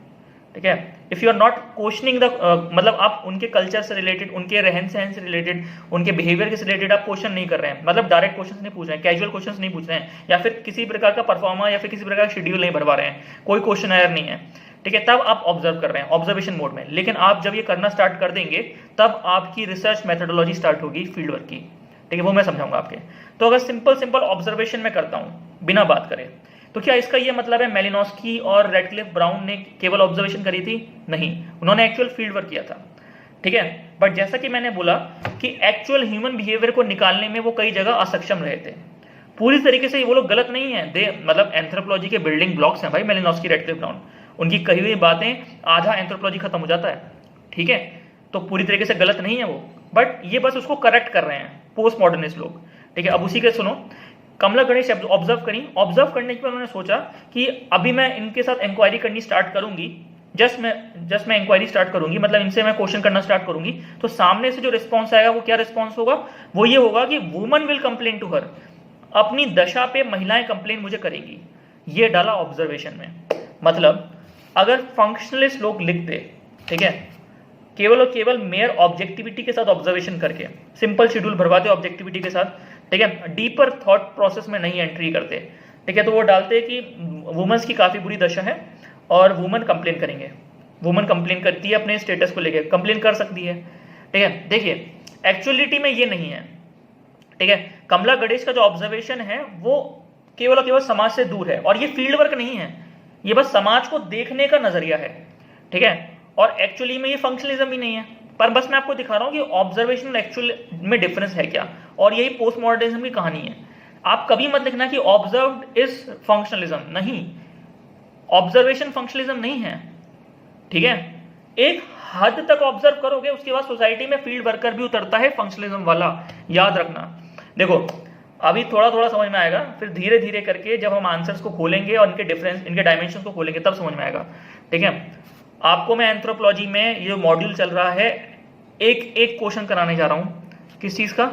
ठीक है। If you are not questioning the, मतलब आप उनके कल्चर से रिलेटेड, उनके रहन सहन से रिलेटेड, उनके बिहेवियर से रिलेटेड आप क्वेश्चन नहीं कर रहे हैं, मतलब डायरेक्ट क्वेश्चन नहीं पूछ रहे हैं, कैजुअल क्वेश्चन नहीं पूछ रहे हैं, या फिर किसी प्रकार का परफॉर्मा या फिर किसी प्रकार का शेड्यूल नहीं भरवा रहे हैं, कोई क्वेश्चन आयर नहीं है, ठीक है, तब आप ऑब्जर्व कर रहे हैं ऑब्जर्वेशन मोड में। लेकिन आप जब ये करना स्टार्ट कर देंगे तब आपकी रिसर्च मेथोडोलॉजी स्टार्ट होगी फील्ड वर्क की, ठीक है, वो मैं समझाऊंगा आपके। तो अगर सिंपल ऑब्जर्वेशन में करता हूं बिना बात करे, तो क्या इसका ये मतलब है मेलिनोस्की और रेडक्लिफ ब्राउन ने केवल ऑब्जर्वेशन करी थी? नहीं, उन्होंने एक्चुअल फील्ड वर्क किया था, ठीक है। बट जैसा कि मैंने बोला कि एक्चुअल ह्यूमन बिहेवियर को निकालने में वो कई जगह असक्षम रहे थे। पूरी तरीके से वो लोग गलत नहीं है, दे मतलब एंथ्रोपोलॉजी के बिल्डिंग ब्लॉक्स हैं भाई मेलिनोस्की, रेडक्लिफ, ब्राउन। उनकी कही हुई बातें, आधा एंथ्रोपोलॉजी खत्म हो जाता है, ठीक है, तो पूरी तरीके से गलत नहीं है वो, बट ये बस उसको करेक्ट कर रहे हैं पोस्ट मॉडर्निस्ट लोग, ठीक है। अब उसी के सुनो, कमला गणेश ऑब्जर्व करी, ऑब्जर्व करने के बाद उन्होंने सोचा कि अभी मैं इनके साथ इंक्वायरी करनी स्टार्ट करूंगी, जस्ट मैं इंक्वायरी स्टार्ट करूंगी, मतलब इनसे मैं क्वेश्चन करना स्टार्ट करूंगी, तो सामने से जो रिस्पॉन्स आएगा वो क्या रिस्पॉन्स होगा? वो ये होगा कि woman will complain to her, अपनी दशा पे महिलाएं कंप्लेन मुझे करेंगी। ये डाला ऑब्जर्वेशन में। मतलब अगर फंक्शनलिस्ट लोग लिखते, ठीक है, केवल और केवल मेयर ऑब्जेक्टिविटी के साथ ऑब्जर्वेशन करके, सिंपल शेड्यूल भरवाते ऑब्जेक्टिविटी के साथ, ठीक है, डीपर थॉट प्रोसेस में नहीं एंट्री करते, ठीक है, तो वो डालते कि वुमेन्स की काफ़ी बुरी दशा है और वुमेन कंप्लेन करेंगे, वुमेन कंप्लेन करती है अपने स्टेटस को लेकर, कंप्लेन कर सकती है, ठीक है। देखिए एक्चुअलिटी में ये नहीं है, ठीक है। कमला गणेश का जो ऑब्जर्वेशन है वो केवल और केवल समाज से दूर है, और ये फील्ड वर्क नहीं है, ये बस समाज को देखने का नजरिया है, ठीक है, और एक्चुअली में ये फंक्शनलिज्म भी नहीं है, पर बस मैं आपको दिखा रहा हूं कि ऑब्जर्वेशन और एक्चुअल में डिफरेंस है क्या, और यही पोस्ट मॉडर्निज्म की कहानी है। आप कभी मत लिखना कि ऑब्जर्व्ड इज फंक्शनलिज्म, नहीं, ऑब्जर्वेशन फंक्शनलिज्म नहीं है, ठीक है। एक हद तक ऑब्जर्व करोगे, उसके बाद सोसाइटी में फील्ड वर्कर भी उतरता है फंक्शनलिज्म वाला, याद रखना। देखो अभी थोड़ा थोड़ा समझ में आएगा, फिर धीरे धीरे करके जब हम आंसर्स को खोलेंगे और इनके डिफरेंस, इनके डायमेंशन को खोलेंगे तब समझ में आएगा, ठीक है। आपको मैं एंथ्रोपोलॉजी में ये मॉड्यूल चल रहा है, एक एक क्वेश्चन कराने जा रहा हूं, किस चीज का,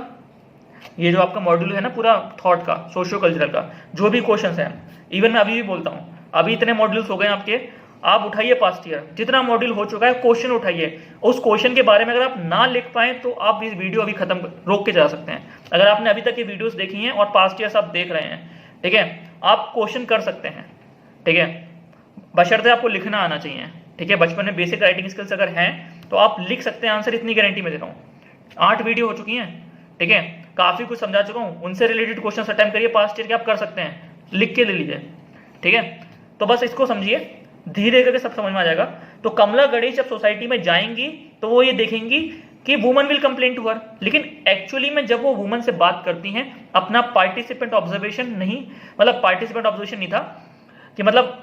ये जो आपका मॉड्यूल है ना पूरा थॉट का, सोशियो कल्चरल का, जो भी क्वेश्चंस हैं, इवन मैं अभी भी बोलता हूं, अभी इतने मॉड्यूल्स हो गए आपके, आप उठाइए पास्ट ईयर जितना मॉड्यूल हो चुका है, क्वेश्चन उठाइए, उस क्वेश्चन के बारे में अगर आप ना लिख पाए तो आप इस वीडियो अभी खत्म रोक के जा सकते हैं। अगर आपने अभी तक ये वीडियोस देखी हैं और पास्ट ईयर्स आप देख रहे हैं, ठीक है, आप क्वेश्चन कर सकते हैं, ठीक है, बशर्ते आपको लिखना आना चाहिए, ठीक है। बचपन में बेसिक राइटिंग स्किल्स अगर हैं तो आप लिख सकते हैं आंसर, इतनी गारंटी मैं दे रहा हूँ। 8 वीडियो हो चुकी हैं, ठीक है, काफी कुछ समझा चुका हूँ, उनसे रिलेटेड क्वेश्चन अटेम्प्ट करिए पास्ट ईयर के, आप कर सकते हैं, लिख के ले लीजिए, ठीक है। तो बस इसको समझिए, धीरे करके सब समझ में आ जाएगा। तो कमला गणेश जब सोसाइटी में जाएंगी तो वो ये देखेंगी कि woman will complain to her, लेकिन एक्चुअली में जब वो वुमन से बात करती हैं, अपना पार्टिसिपेंट ऑब्जर्वेशन नहीं, मतलब पार्टिसिपेंट ऑब्जर्वेशन नहीं था कि मतलब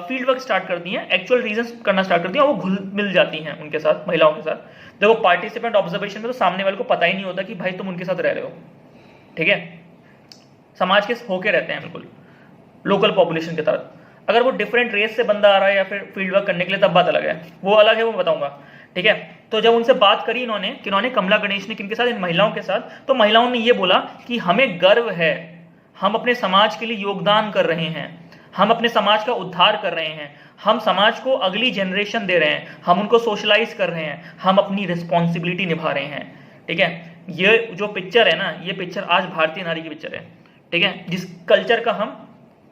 फील्ड वर्क स्टार्ट करती हैं, एक्चुअल रीजंस करना स्टार्ट करती हैं, वो घुल मिल जाती हैं उनके साथ, महिलाओं के साथ। देखो पार्टिसिपेंट ऑब्जर्वेशन में तो सामने वाले को पता ही नहीं होता कि भाई तुम उनके साथ रह रहे हो, ठीक है, समाज के होके रहते हैं बिल्कुल लोकल पॉपुलेशन के तरह। अगर वो डिफरेंट रेस से बंदा आ रहा है या फिर फील्ड वर्क करने के लिए तब बात अलग है, वो अलग है, वो बताऊंगा। ठीक है, तो जब उनसे बात करी इन्होंने कि इन्होंने कमला गणेश ने किनके साथ, इन महिलाओं के साथ, तो महिलाओं ने ये बोला कि हमें गर्व है, हम अपने समाज के लिए योगदान कर रहे हैं, हम अपने समाज का उद्धार कर रहे हैं, हम समाज को अगली जनरेशन दे रहे हैं, हम उनको सोशलाइज कर रहे हैं, हम अपनी रिस्पॉन्सिबिलिटी निभा रहे हैं। ठीक है, ये जो पिक्चर है ना, ये पिक्चर आज भारतीय नारी की पिक्चर है। ठीक है, जिस कल्चर का हम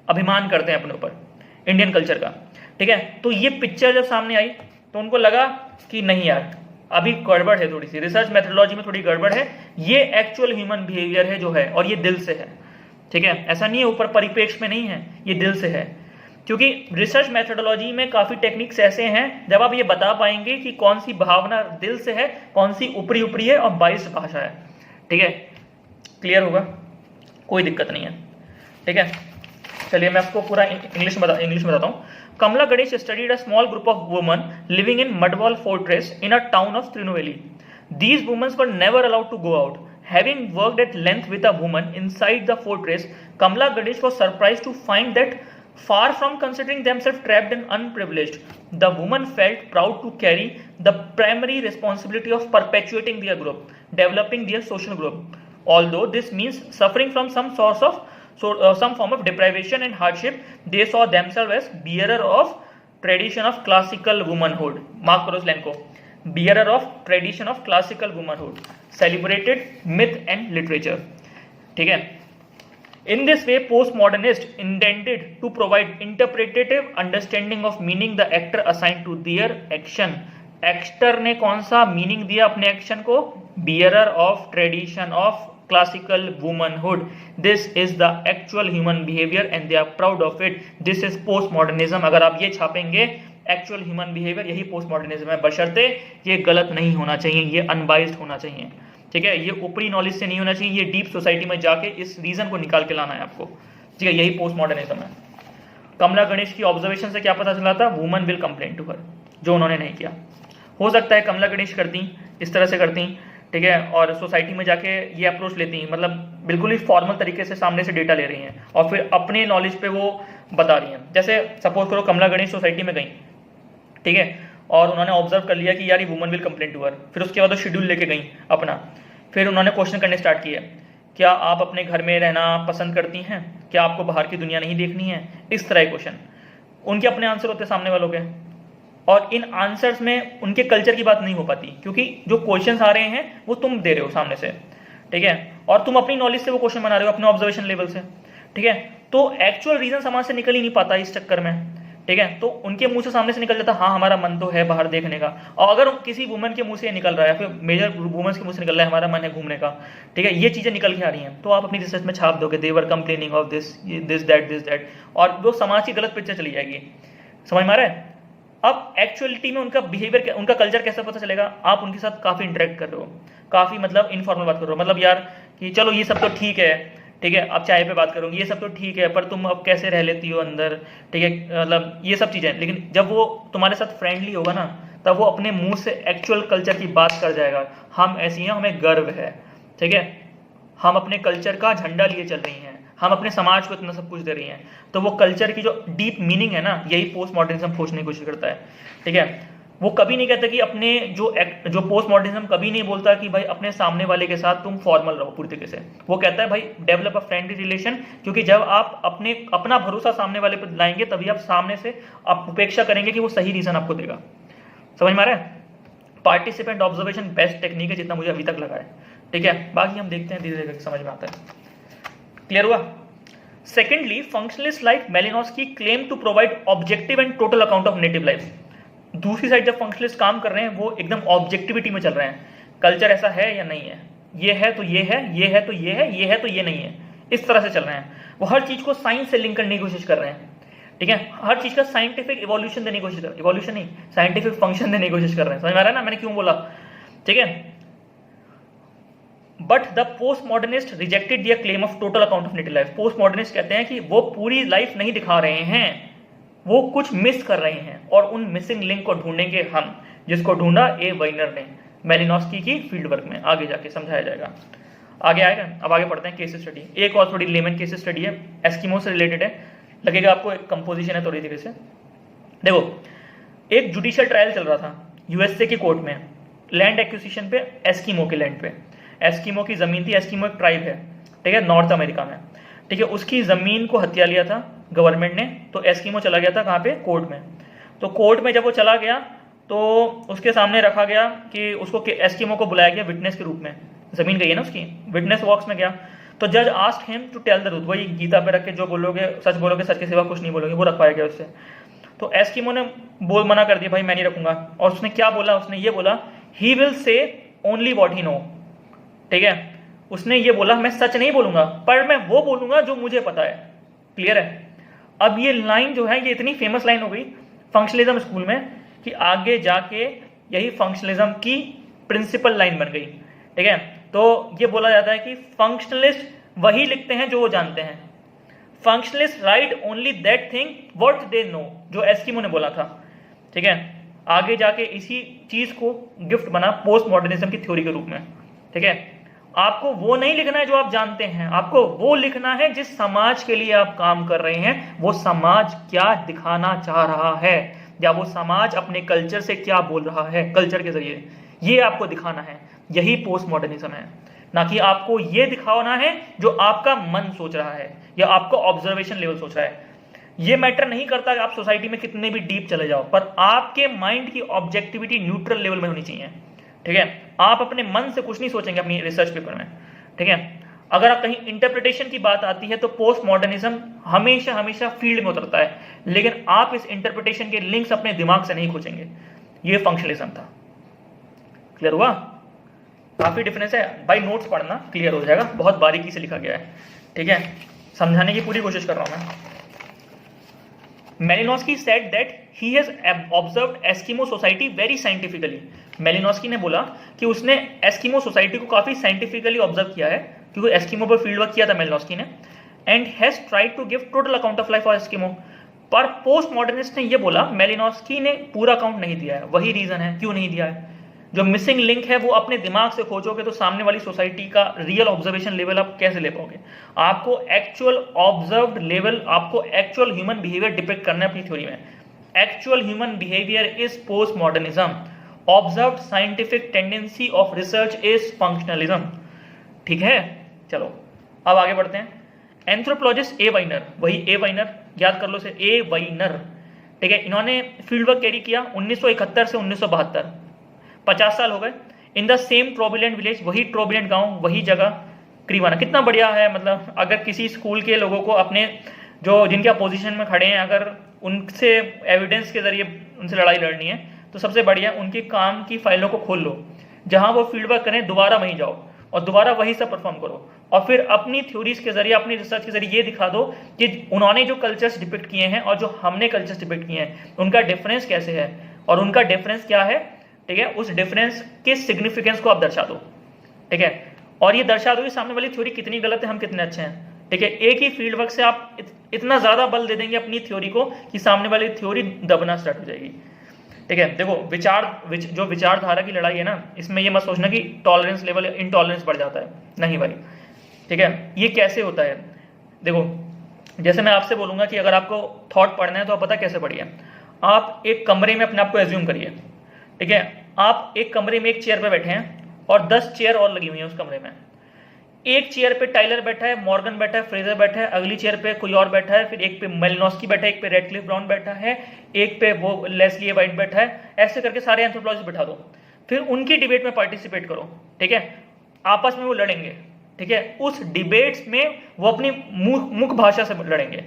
अभिमान करते हैं अपने ऊपर, इंडियन कल्चर का। ठीक है, तो ये पिक्चर जब सामने आई तो उनको लगा कि नहीं यार, अभी गड़बड़ है, थोड़ी सी रिसर्च मेथोडोलॉजी में थोड़ी गड़बड़ है, ये एक्चुअल ह्यूमन बिहेवियर है जो है, और ये दिल से है। ठीक है, ऐसा नहीं है ऊपर परिप्रेक्ष्य में नहीं है, ये दिल से है। क्योंकि रिसर्च मेथोडोलॉजी में काफी टेक्निक्स ऐसे हैं जब आप ये बता पाएंगे कि कौन सी भावना दिल से है, कौन सी ऊपरी ऊपरी है और बाइस्ड भाषा है। ठीक है, क्लियर होगा, कोई दिक्कत नहीं है। ठीक है, चलिए मैं आपको पूरा इंग्लिश में बताता हूँ। Kamala Ganesh studied a small group of women living in Mudwall Fortress in a town of Trunelveli. These women were never allowed to go out. Having worked at length with a woman inside the fortress, Kamala Ganesh was surprised to find that far from considering themselves trapped and unprivileged, the women felt proud to carry the primary responsibility of perpetuating their group, developing their social group. Although this means suffering from some source of some form of deprivation and hardship, they saw themselves as bearer of tradition of classical womanhood. Mark करो इस line को, bearer of tradition of classical womanhood, celebrated myth and literature. ठीक है, in this way postmodernists intended to provide interpretative understanding of meaning the actor assigned to their action. Actor ने कौन सा meaning दिया अपने एक्शन को? bearer of tradition of classical womanhood. This is the actual human behavior and they are proud of it. This is postmodernism. अगर आप ये छापेंगे actual human behavior, यही postmodernism है, बशर्ते ये गलत नहीं होना चाहिए, ये अनबाइज्ड होना चाहिए। ठीक है, ये ऊपरी नॉलेज से नहीं होना चाहिए, ये डीप सोसाइटी में जाके इस रीजन को निकाल के लाना है आपको। ठीक है, यही postmodernism है। कमला गणेश की ऑब्जर्वेशन से क्या पता चला था? Woman will complain to her, जो उन्होंने नहीं किया। हो सकता है कमला गणेश करती, इस तरह से करती, ठीक है, और सोसाइटी में जाके ये अप्रोच लेती हैं, मतलब बिल्कुल ही फॉर्मल तरीके से सामने से डेटा ले रही हैं और फिर अपने नॉलेज पे वो बता रही हैं। जैसे सपोज करो कमला गणेश सोसाइटी में गई, ठीक है, और उन्होंने ऑब्जर्व कर लिया कि यार ये woman will complain to her, फिर उसके बाद वो शेड्यूल लेके गई अपना, फिर उन्होंने क्वेश्चन करने स्टार्ट किए, क्या आप अपने घर में रहना पसंद करती हैं, क्या आपको बाहर की दुनिया नहीं देखनी है, इस तरह के क्वेश्चन। उनके अपने आंसर होते सामने वालों के, और इन आंसर्स में उनके कल्चर की बात नहीं हो पाती, क्योंकि जो क्वेश्चंस आ रहे हैं वो तुम दे रहे हो सामने से, ठीक है, और तुम अपनी नॉलेज से वो क्वेश्चन बना रहे हो अपने ऑब्जर्वेशन लेवल से, ठीक है, तो एक्चुअल रीजन समाज से निकल ही नहीं पाता इस चक्कर में, ठीक है, तो उनके मुंह से सामने से निकल जाता हाँ हमारा मन तो है बाहर देखने का, और अगर किसी वुमन के मुंह से निकल रहा है या फिर मेजर वुमेन्स के मुंह से निकल रहा है हमारा मन है घूमने का, ठीक है, ये चीजें निकल के आ रही हैं, तो आप अपनी रिसर्च में छाप दोगे they were complaining of this this that, और वो समाज की गलत पिक्चर चली जाएगी। समझ में आ रहा है? अब एक्चुअलिटी में उनका बिहेवियर, उनका कल्चर कैसे पता चलेगा? आप उनके साथ काफी इंटरेक्ट कर रहे हो, काफी मतलब इनफॉर्मल बात कर रहे हो, मतलब यार कि चलो ये सब तो ठीक है, ठीक है, आप चाय पे बात करोगे ये सब तो ठीक है, पर तुम अब कैसे रह लेती हो अंदर, ठीक है, मतलब ये सब चीजें। लेकिन जब वो तुम्हारे साथ फ्रेंडली होगा ना, तब वो अपने मुंह से एक्चुअल कल्चर की बात कर जाएगा, हम ऐसी हैं, हमें गर्व है, ठीक है, हम अपने कल्चर का झंडा लिए चल रही हैं, हम अपने समाज को इतना सब कुछ दे रही हैं, तो वो कल्चर की जो डीप मीनिंग है ना, यही पोस्ट मॉडर्निज्म खोजने की कोशिश करता है, ठीक है। वो कभी नहीं कहता कि अपने जो पोस्ट मॉडर्निज्म कभी नहीं बोलता कि भाई अपने सामने वाले के साथ तुम फॉर्मल रहो पूरी तरीके से, वो कहता है भाई डेवलप अ फ्रेंडली रिलेशन, क्योंकि जब आप अपना भरोसा सामने वाले पर लाएंगे तभी आप सामने से आप उपेक्षा करेंगे कि वो सही रीजन आपको देगा। समझ में आ रहा है? पार्टिसिपेंट ऑब्जर्वेशन बेस्ट टेक्निक है जितना मुझे अभी तक लगा है, ठीक है, बाकी हम देखते हैं धीरे धीरे समझ में आता है। क्लियर हुआ? Secondly, functionalist like Malinowski claim to provide objective and total account of native life. दूसरी साइड जब फंक्शनलिस्ट काम कर रहे हैं वो एकदम ऑब्जेक्टिविटी में चल रहे हैं, कल्चर ऐसा है या नहीं है, ये है तो ये है, ये है तो ये है, ये है तो ये नहीं है, इस तरह से चल रहे हैं। वो हर चीज को साइंस से लिंक करने की कोशिश कर रहे हैं, ठीक है, हर चीज का साइंटिफिक इवोल्यूशन देने की कोशिश कर रहे हैं, इवोल्यूशन नहीं साइंटिफिक फंक्शन देने की कोशिश कर रहे हैं। समझ में आ रहा है ना मैंने क्यों बोला? ठीक है, but the post modernist rejected their claim of total account of native life. Post modernist कहते हैं कि वो पूरी लाइफ नहीं दिखा रहे हैं, वो कुछ मिस कर रहे हैं, और उन मिसिंग लिंक को ढूंढेंगे हम, जिसको ढूंढा ए वाइनर ने मेलिनोस्की की फील्ड वर्क में। आगे जाके समझाया जाएगा, आगे आएगा। अब आगे पढ़ते हैं केस स्टडी। एक और थोड़ी लेमन केस स्टडी है, एस्किमो से रिलेटेड है, लगेगा आपको एक कंपोजिशन है थोड़ी तरीके से। देखो, एक जुडिशियल ट्रायल चल रहा था यूएसए की कोर्ट में लैंड एक्विजिशन पे, एस्किमो के लैंड पे। एस्किमो की ज़मीन थी, एस्किमो एक ट्राइब है, ठीक है, नॉर्थ अमेरिका में, ठीक है। उसकी ज़मीन को हत्या लिया था गवर्नमेंट ने, तो एस्किमो चला गया था कहाँ पे, कोर्ट में। तो कोर्ट में जब वो चला गया तो उसके सामने रखा गया कि उसको एस्किमो को बुलाया गया विटनेस के रूप में, ज़मीन गई है ना उसकी, विटनेस बॉक्स में गया। तो जज asked him to tell the truth, वही गीता पे रख के जो बोलोगे सच के सिवा कुछ नहीं बोलोगे, वो रखवाया गया उससे। तो एस्किमो ने बोल मना कर दिया, भाई मैं नहीं रखूंगा। और उसने क्या बोला, उसने ये बोला, he will say only what he know, ठीक है। उसने ये बोला, मैं सच नहीं बोलूंगा, पर मैं वो बोलूंगा जो मुझे पता है। क्लियर है। अब ये लाइन जो है ये इतनी फेमस लाइन हो गई फंक्शनलिज्म स्कूल में कि आगे जाके यही फंक्शनलिज्म की प्रिंसिपल लाइन बन गई, ठीक है। तो ये बोला जाता है कि फंक्शनलिस्ट वही लिखते हैं जो वो जानते हैं। Functionalist right only that thing what they know, जो एस्किमो ने बोला था, ठीक है। आगे जाके इसी चीज को गिफ्ट बना पोस्ट मॉडर्निज्म की थ्योरी के रूप में, ठीक है। आपको वो नहीं लिखना है जो आप जानते हैं, आपको वो लिखना है जिस समाज के लिए आप काम कर रहे हैं, वो समाज क्या दिखाना चाह रहा है, या वो समाज अपने कल्चर से क्या बोल रहा है कल्चर के जरिए, ये आपको दिखाना है। यही पोस्ट मॉडर्निज्म है, ना कि आपको ये दिखाना है जो आपका मन सोच रहा है या आपको ऑब्जर्वेशन लेवल सोच रहा है। ये मैटर नहीं करता कि आप सोसाइटी में कितने भी डीप चले जाओ, पर आपके माइंड की ऑब्जेक्टिविटी न्यूट्रल लेवल में होनी चाहिए, ठीक है। आप अपने मन से कुछ नहीं सोचेंगे अपनी रिसर्च पेपर में, ठीक है। अगर आप कहीं इंटरप्रिटेशन की बात आती है तो पोस्ट मॉडर्निज्म हमेशा हमेशा फील्ड में उतरता है, लेकिन आप इस इंटरप्रिटेशन के लिंक्स अपने दिमाग से नहीं खोजेंगे। ये फंक्शनलिज्म था। क्लियर हुआ? काफी डिफरेंस है भाई, नोट्स पढ़ना क्लियर हो जाएगा, बहुत बारीकी से लिखा गया है, ठीक है। समझाने की पूरी कोशिश कर रहा हूं मैं। Malinowski said that he has observed Eskimo society very scientifically। Malinowski ने बोला कि उसने एस्किमो सोसाइटी को काफी साइंटिफिकली ऑब्जर्व किया है, क्योंकि एस्किमो पर फील्ड वर्क किया था मेलिनोस्की ने, and has tried to give total account of life for Eskimo. पर पोस्ट मॉडर्निस्ट ने ये बोला मेलिनोस्की ने पूरा अकाउंट नहीं दिया है। वही रीजन है क्यों नहीं दिया है, जो मिसिंग लिंक है वो अपने दिमाग से खोजोगे तो सामने वाली सोसाइटी का रियल ऑब्जर्वेशन लेवल आप कैसे ले पाओगे। आपको एक्चुअल ऑब्जर्व्ड लेवल, आपको एक्चुअल ह्यूमन बिहेवियर डिपिक्ट करना है अपनी थ्योरी में। Actual human behaviour is post modernism, observed scientific tendency of research is functionalism, ठीक है। चलो अब आगे बढ़ते हैं। एंथ्रोपोलॉजिस्ट ए वाइनर, वही ए वाइनर याद कर लो से, ए वाइनर, ठीक है। इन्होंने फील्ड वर्क कैरी किया 1971 से 1972, 50 साल हो गए। इन द सेम ट्रोबिलेंट विलेज, वही ट्रोबिलेंट गांव, वही जगह, क्रीवाना। कितना बढ़िया है, मतलब अगर किसी स्कूल के लोगों को अपने जो जिनके अपोजिशन में खड़े हैं, अगर उनसे एविडेंस के जरिए उनसे लड़ाई लड़नी है तो सबसे बढ़िया उनके काम की फाइलों को खोल लो, जहां वो फील्ड वर्क करें, दोबारा वहीं जाओ और दोबारा वही सब परफॉर्म करो, और फिर अपनी थ्योरीज के जरिए, अपनी रिसर्च के जरिए ये दिखा दो कि उन्होंने जो कल्चर्स डिपिक्ट किए हैं और जो हमने कल्चर्स डिपिक्ट किए हैं उनका डिफरेंस कैसे है और उनका डिफरेंस क्या है, ठीक है। उस डिफरेंस के सिग्निफिकेंस को आप दर्शा दो, ठीक है। और ये दर्शा दो कि सामने वाली थ्योरी कितनी गलत है, हम कितने अच्छे हैं, ठीक है। एक ही फील्ड वर्क से आप इतना ज्यादा बल दे देंगे अपनी थ्योरी को कि सामने वाली थ्योरी दबना स्टार्ट हो जाएगी, ठीक है। देखो जो विचारधारा की लड़ाई है ना, इसमें ये मत सोचना कि टॉलरेंस लेवल, इनटॉलरेंस बढ़ जाता है, नहीं भाई, ठीक है। ये कैसे होता है, देखो जैसे मैं आपसे बोलूंगा कि अगर आपको थॉट पढ़ना है तो आप पता कैसे पढ़िए। आप एक कमरे में अपने आप को एज्यूम करिए, ठीक है। आप एक कमरे में एक चेयर पे बैठे हैं और 10 चेयर और लगी हुई हैं उस कमरे में। एक चेयर पे टाइलर बैठा है, मॉर्गन बैठा है, फ्रेजर बैठा है, अगली चेयर पे कोई और बैठा है, फिर एक पे मेलिनोस्की बैठा है, एक पे रेडक्लिफ ब्राउन बैठा है, एक पे वो लेस्ली वाइट बैठा है। ऐसे करके सारे एंथ्रोपोलॉजिस्ट बैठा दो, फिर उनकी डिबेट में पार्टिसिपेट करो, ठीक है। आपस में वो लड़ेंगे, ठीक है। उस डिबेट्स में वो अपनी मुख्य भाषा से लड़ेंगे।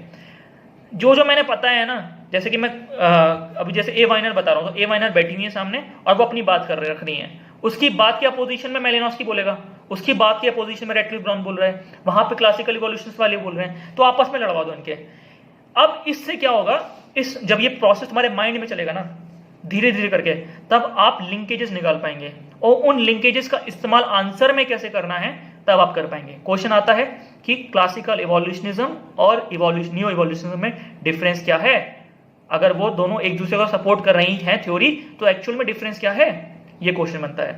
जो मैंने पता है ना, जैसे कि मैं अभी जैसे ए वाइनर बता रहा हूँ, तो ए वाइनर बैठी हुई है सामने और वो अपनी बात रख रही है। उसकी बात की अपोजिशन में मेलिनोस्की बोलेगा, उसकी बात की अपोजिशन में रेडक्लिफ ब्राउन बोल रहा है, वहां पे क्लासिकल इवोल्यूशनिस्ट वाले बोल रहे हैं, तो आपस में लड़वा दो इनके। अब इससे क्या होगा, जब ये प्रोसेस तुम्हारे माइंड में चलेगा ना धीरे धीरे करके, तब आप लिंकेजेस निकाल पाएंगे और उन लिंकेजेस का इस्तेमाल आंसर में कैसे करना है तब आप कर पाएंगे। क्वेश्चन आता है कि क्लासिकल इवोल्यूशनिज्म और न्यू इवोल्यूशनिज्म में डिफरेंस क्या है। अगर वो दोनों एक दूसरे को सपोर्ट कर रही हैं थ्योरी, तो एक्चुअल में डिफरेंस क्या है, ये क्वेश्चन बनता है,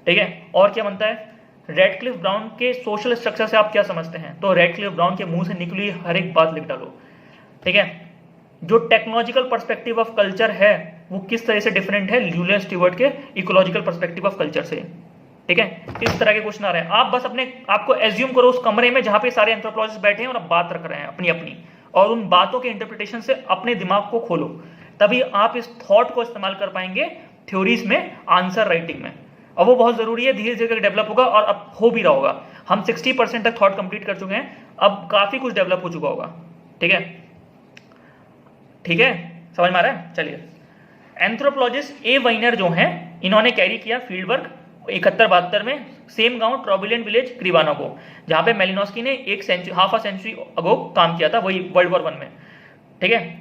ठीक है। और क्या बनता है, रेडक्लिफ ब्राउन के सोशल स्ट्रक्चर से आप क्या समझते हैं, तो रेडक्लिफ ब्राउन के मुंह से निकली हर एक बात लिख डालो। ठीक है। जो टेक्नोलॉजिकल पर्सपेक्टिव ऑफ कल्चर है वो किस तरह से डिफरेंट है ल्यूलियन स्टीवर्ट के इकोलॉजिकल पर्सपेक्टिव ऑफ कल्चर से, ठीक है। इस तरह के क्वेश्चन आ रहे हैं। आप बस अपने आपको एज्यूम करो उस कमरे में जहां पे सारे एंथ्रोपोलॉजिस्ट बैठे हैं और आप बात रख रहे हैं अपनी अपनी, और उन बातों के इंटरप्रिटेशन से अपने दिमाग को खोलो, तभी आप इस थॉट को इस्तेमाल कर पाएंगे थ्योरीज में, आंसर राइटिंग में। और वो बहुत जरूरी है, धीरे धीरे डेवलप होगा और अब हो भी रहा होगा। हम 60% तक थॉट कंप्लीट कर चुके हैं, अब काफी कुछ डेवलप हो चुका होगा, ठीक है। ठीक है, समझ में आ रहा है। चलिए, एंथ्रोपोलॉजिस्ट ए वाइनर जो हैं, इन्होंने कैरी किया फील्ड वर्क 71-72 में सेम गांव ट्रोबुलेंट विलेज क्रिबानागो, जहां पे मेलिनोस्की ने हाफ अ सेंचुरी अगो काम किया था, वही वर्ल्ड वॉर 1 में, ठीक है।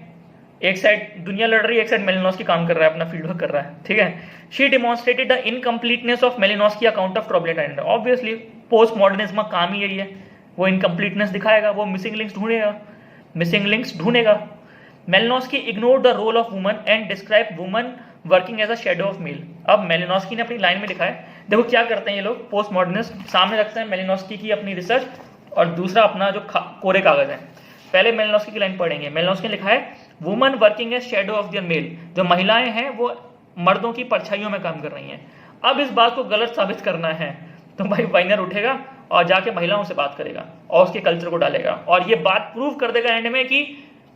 एक साइड दुनिया लड़ रही है, एक साइड मेलिनोस्की काम कर रहा है, अपना फील्ड वर्क कर रहा है, ठीक है। She demonstrated the incompleteness of Malinowski account of Trobriand island. Obviously post modernism का काम ही यही है, वो इनकम्प्लीटनेस दिखाएगा, वो मिसिंग लिंक्स ढूंढेगा। Malinowski ignored the role of woman and describe woman working as a shadow of male. अब मेलिनोस्की ने अपनी लाइन में लिखा है, देखो क्या करते हैं ये लोग पोस्ट मॉडर्निस्ट, सामने रखते हैं मेलिनोस्की की अपनी रिसर्च और दूसरा अपना जो कोरे कागज है। पहले मेलिनोस्की की लाइन पढ़ेंगे। मेलिनोस्की ने लिखा है woman working as shadow of their male, जो महिलाएं हैं वो मर्दों की परछाइयों में काम कर रही हैं। अब इस बात को गलत साबित करना है तो भाई वाइनर उठेगा और जाके महिलाओं से बात करेगा और उसके कल्चर को डालेगा, और ये बात प्रूव कर देगा एंड में कि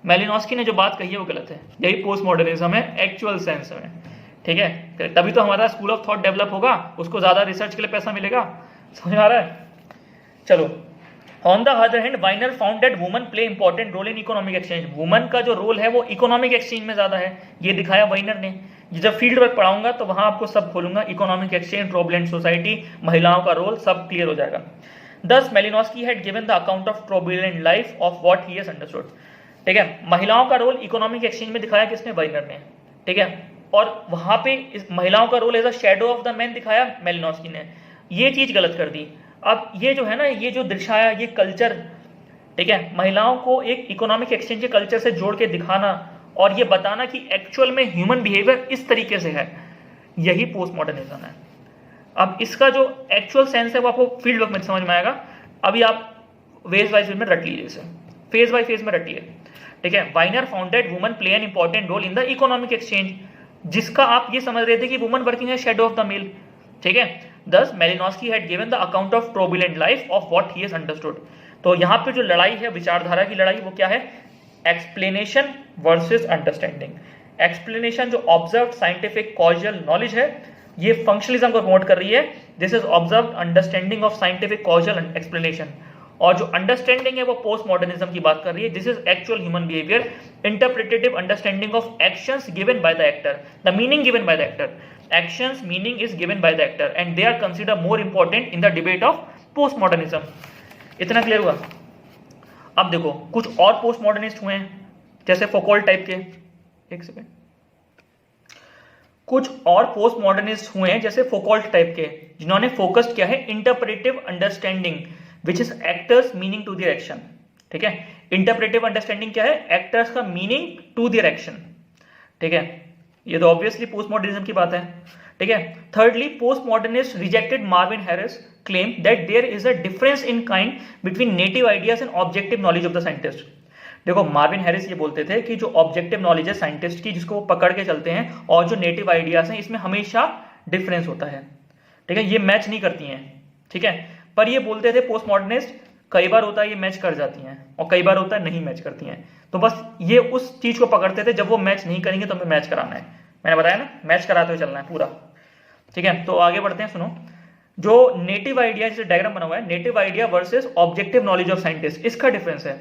मेलिनोस्की ने जो बात कही है वो गलत है। यही पोस्ट मॉडर्निज्म है एक्चुअल सेंस में, ठीक है। तभी तो हमारा स्कूल ऑफ थॉट डेवलप होगा, उसको ज्यादा रिसर्च के लिए पैसा मिलेगा, समझ आ रहा है। चलो, on the other hand Weiner found that woman play important role in economic exchange. Woman का जो रोल है वो इकोनॉमिक एक्सचेंज में ज्यादा है, ये दिखाया वाइनर ने। जब फील्ड वर्क पढ़ाऊंगा तो वहां आपको सब खोलूंगा, इकोनॉमिक एक्सचेंज, ट्रोबुलेंट सोसाइटी, महिलाओं का रोल, सब क्लियर हो जाएगा। Thus Malinowski had given the account of ट्रोबुलेंट life of what he has understood, ठीक है। महिलाओं का रोल इकोनॉमिक एक्सचेंज में दिखाया किसने, वाइनर ने, ठीक है। और वहां पे इस महिलाओं का role as a shadow of the man दिखाया मेलिनोस्की ने। ये चीज गलत कर दी। अब ये जो है ना, ये जो दर्शाया ये कल्चर, ठीक है, महिलाओं को एक इकोनॉमिक एक्सचेंज के कल्चर से जोड़ के दिखाना और ये बताना कि एक्चुअल में ह्यूमन बिहेवियर इस तरीके से है, यही पोस्ट मॉडर्निज्म है। अब इसका जो एक्चुअल सेंस है वो आपको फील्ड वर्क में समझ में आएगा। अभी आप वेज वाइज में रट लीजिए इसे, फेज बाय फेज में रटिए, ठीक है। Weiner found that woman play an important role in the economic exchange, जिसका आप ये समझ रहे थे कि वुमन वर्किंग है शेडो ऑफ द मेल, ठीक है। Thus Malinowski had given the account of ट्रोबुलेंट life of what he has understood. तो यहाँ पे जो लड़ाई है, विचारधारा की लड़ाई, वो क्या है, एक्सप्लेनेशन वर्सेस अंडरस्टैंडिंग। एक्सप्लेनेशन जो ऑब्जर्व साइंटिफिक कॉजल नॉलेज है, ये फंक्शनलिज्म को प्रमोट कर रही है। This is observe understanding of scientific causal explanation. और जो अंडरस्टैंडिंग है वो पोस्ट मॉडर्निज्म की बात कर रही है। This is actual human behaviour, interpretative understanding of actions given by the actor, the meaning given by the actor. Actions meaning is given by the actor and they are considered more important in the debate of postmodernism. इतना clear हुआ। अब देखो कुछ और post modernist हुए हैं, जैसे फोकोल्ट type के, एक सेकेंड, कुछ और पोस्ट मॉडर्निस्ट हुए हैं जैसे फोकोल्ट टाइप के, जिन्होंने फोकस किया है interpretive understanding which is actors meaning to their action, ठीक है। इंटरप्रेटिव अंडरस्टैंडिंग क्या है, एक्टर्स का मीनिंग टू देयर एक्शन, ठीक है। ये तो ऑब्वियसली पोस्ट मॉडर्निज्म की बात है, ठीक है। Thirdly, post modernist rejected Marvin Harris claim that there is a difference in kind between native ideas and objective knowledge of the scientist. देखो मार्विन हैरिस ये बोलते थे कि जो ऑब्जेक्टिव नॉलेज है साइंटिस्ट की, जिसको वो पकड़ के चलते हैं, और जो नेटिव आइडियाज हैं, इसमें हमेशा डिफरेंस होता है, ठीक है, ये मैच नहीं करती हैं, ठीक है। पर ये बोलते थे पोस्ट मॉडर्निस्ट, कई बार होता है ये मैच कर जाती हैं और कई बार होता है नहीं मैच करती हैं। तो बस ये उस चीज को पकड़ते थे, जब वो मैच नहीं करेंगे तो हमें मैच कराना है। मैंने बताया ना, मैच कराते हुए चलना है पूरा, ठीक है। तो आगे बढ़ते हैं, सुनो। जो नेटिव आइडिया, जैसे डायग्राम बना हुआ है, native idea versus objective knowledge of scientist, इसका डिफरेंस है,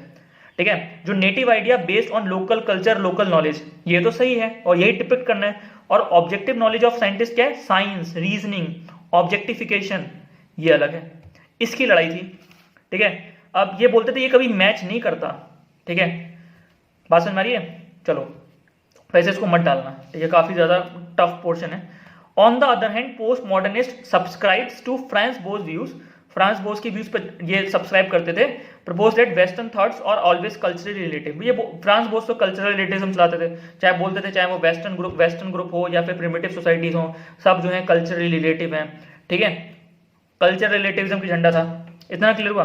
ठीक है। जो native idea based on local culture, local knowledge, ये तो सही है और यही डिपिक्ट करना है। और ऑब्जेक्टिव नॉलेज ऑफ साइंटिस्ट क्या है, साइंस, रीजनिंग, ऑब्जेक्टिफिकेशन, ये अलग है। इसकी लड़ाई थी, ठीक है। अब ये बोलते थे ये कभी मैच नहीं करता, ठीक है। बात समझ में आ रही है। चलो, वैसे इसको मत डालना, ये काफी ज्यादा टफ पोर्शन है। On the other hand, post modernist subscribes to Franz Boas views, Franz Boas के व्यूज पर ये सब्सक्राइब करते थे। प्रपोज दैट वेस्टर्न थॉट्स और ऑलवेज कल्चरली रिलेटिव। ये फ्रांस बोस तो कल्चरल रिलेटिविज्म चलाते थे, चाहे बोलते थे चाहे वो वेस्टर्न ग्रुप हो या फिर प्रिमिटिव सोसाइटीज हो, सब जो है कल्चरली रिलेटिव हैं, ठीक है। कल्चर रिलेटिविज्म की झंडा था, इतना क्लियर हुआ।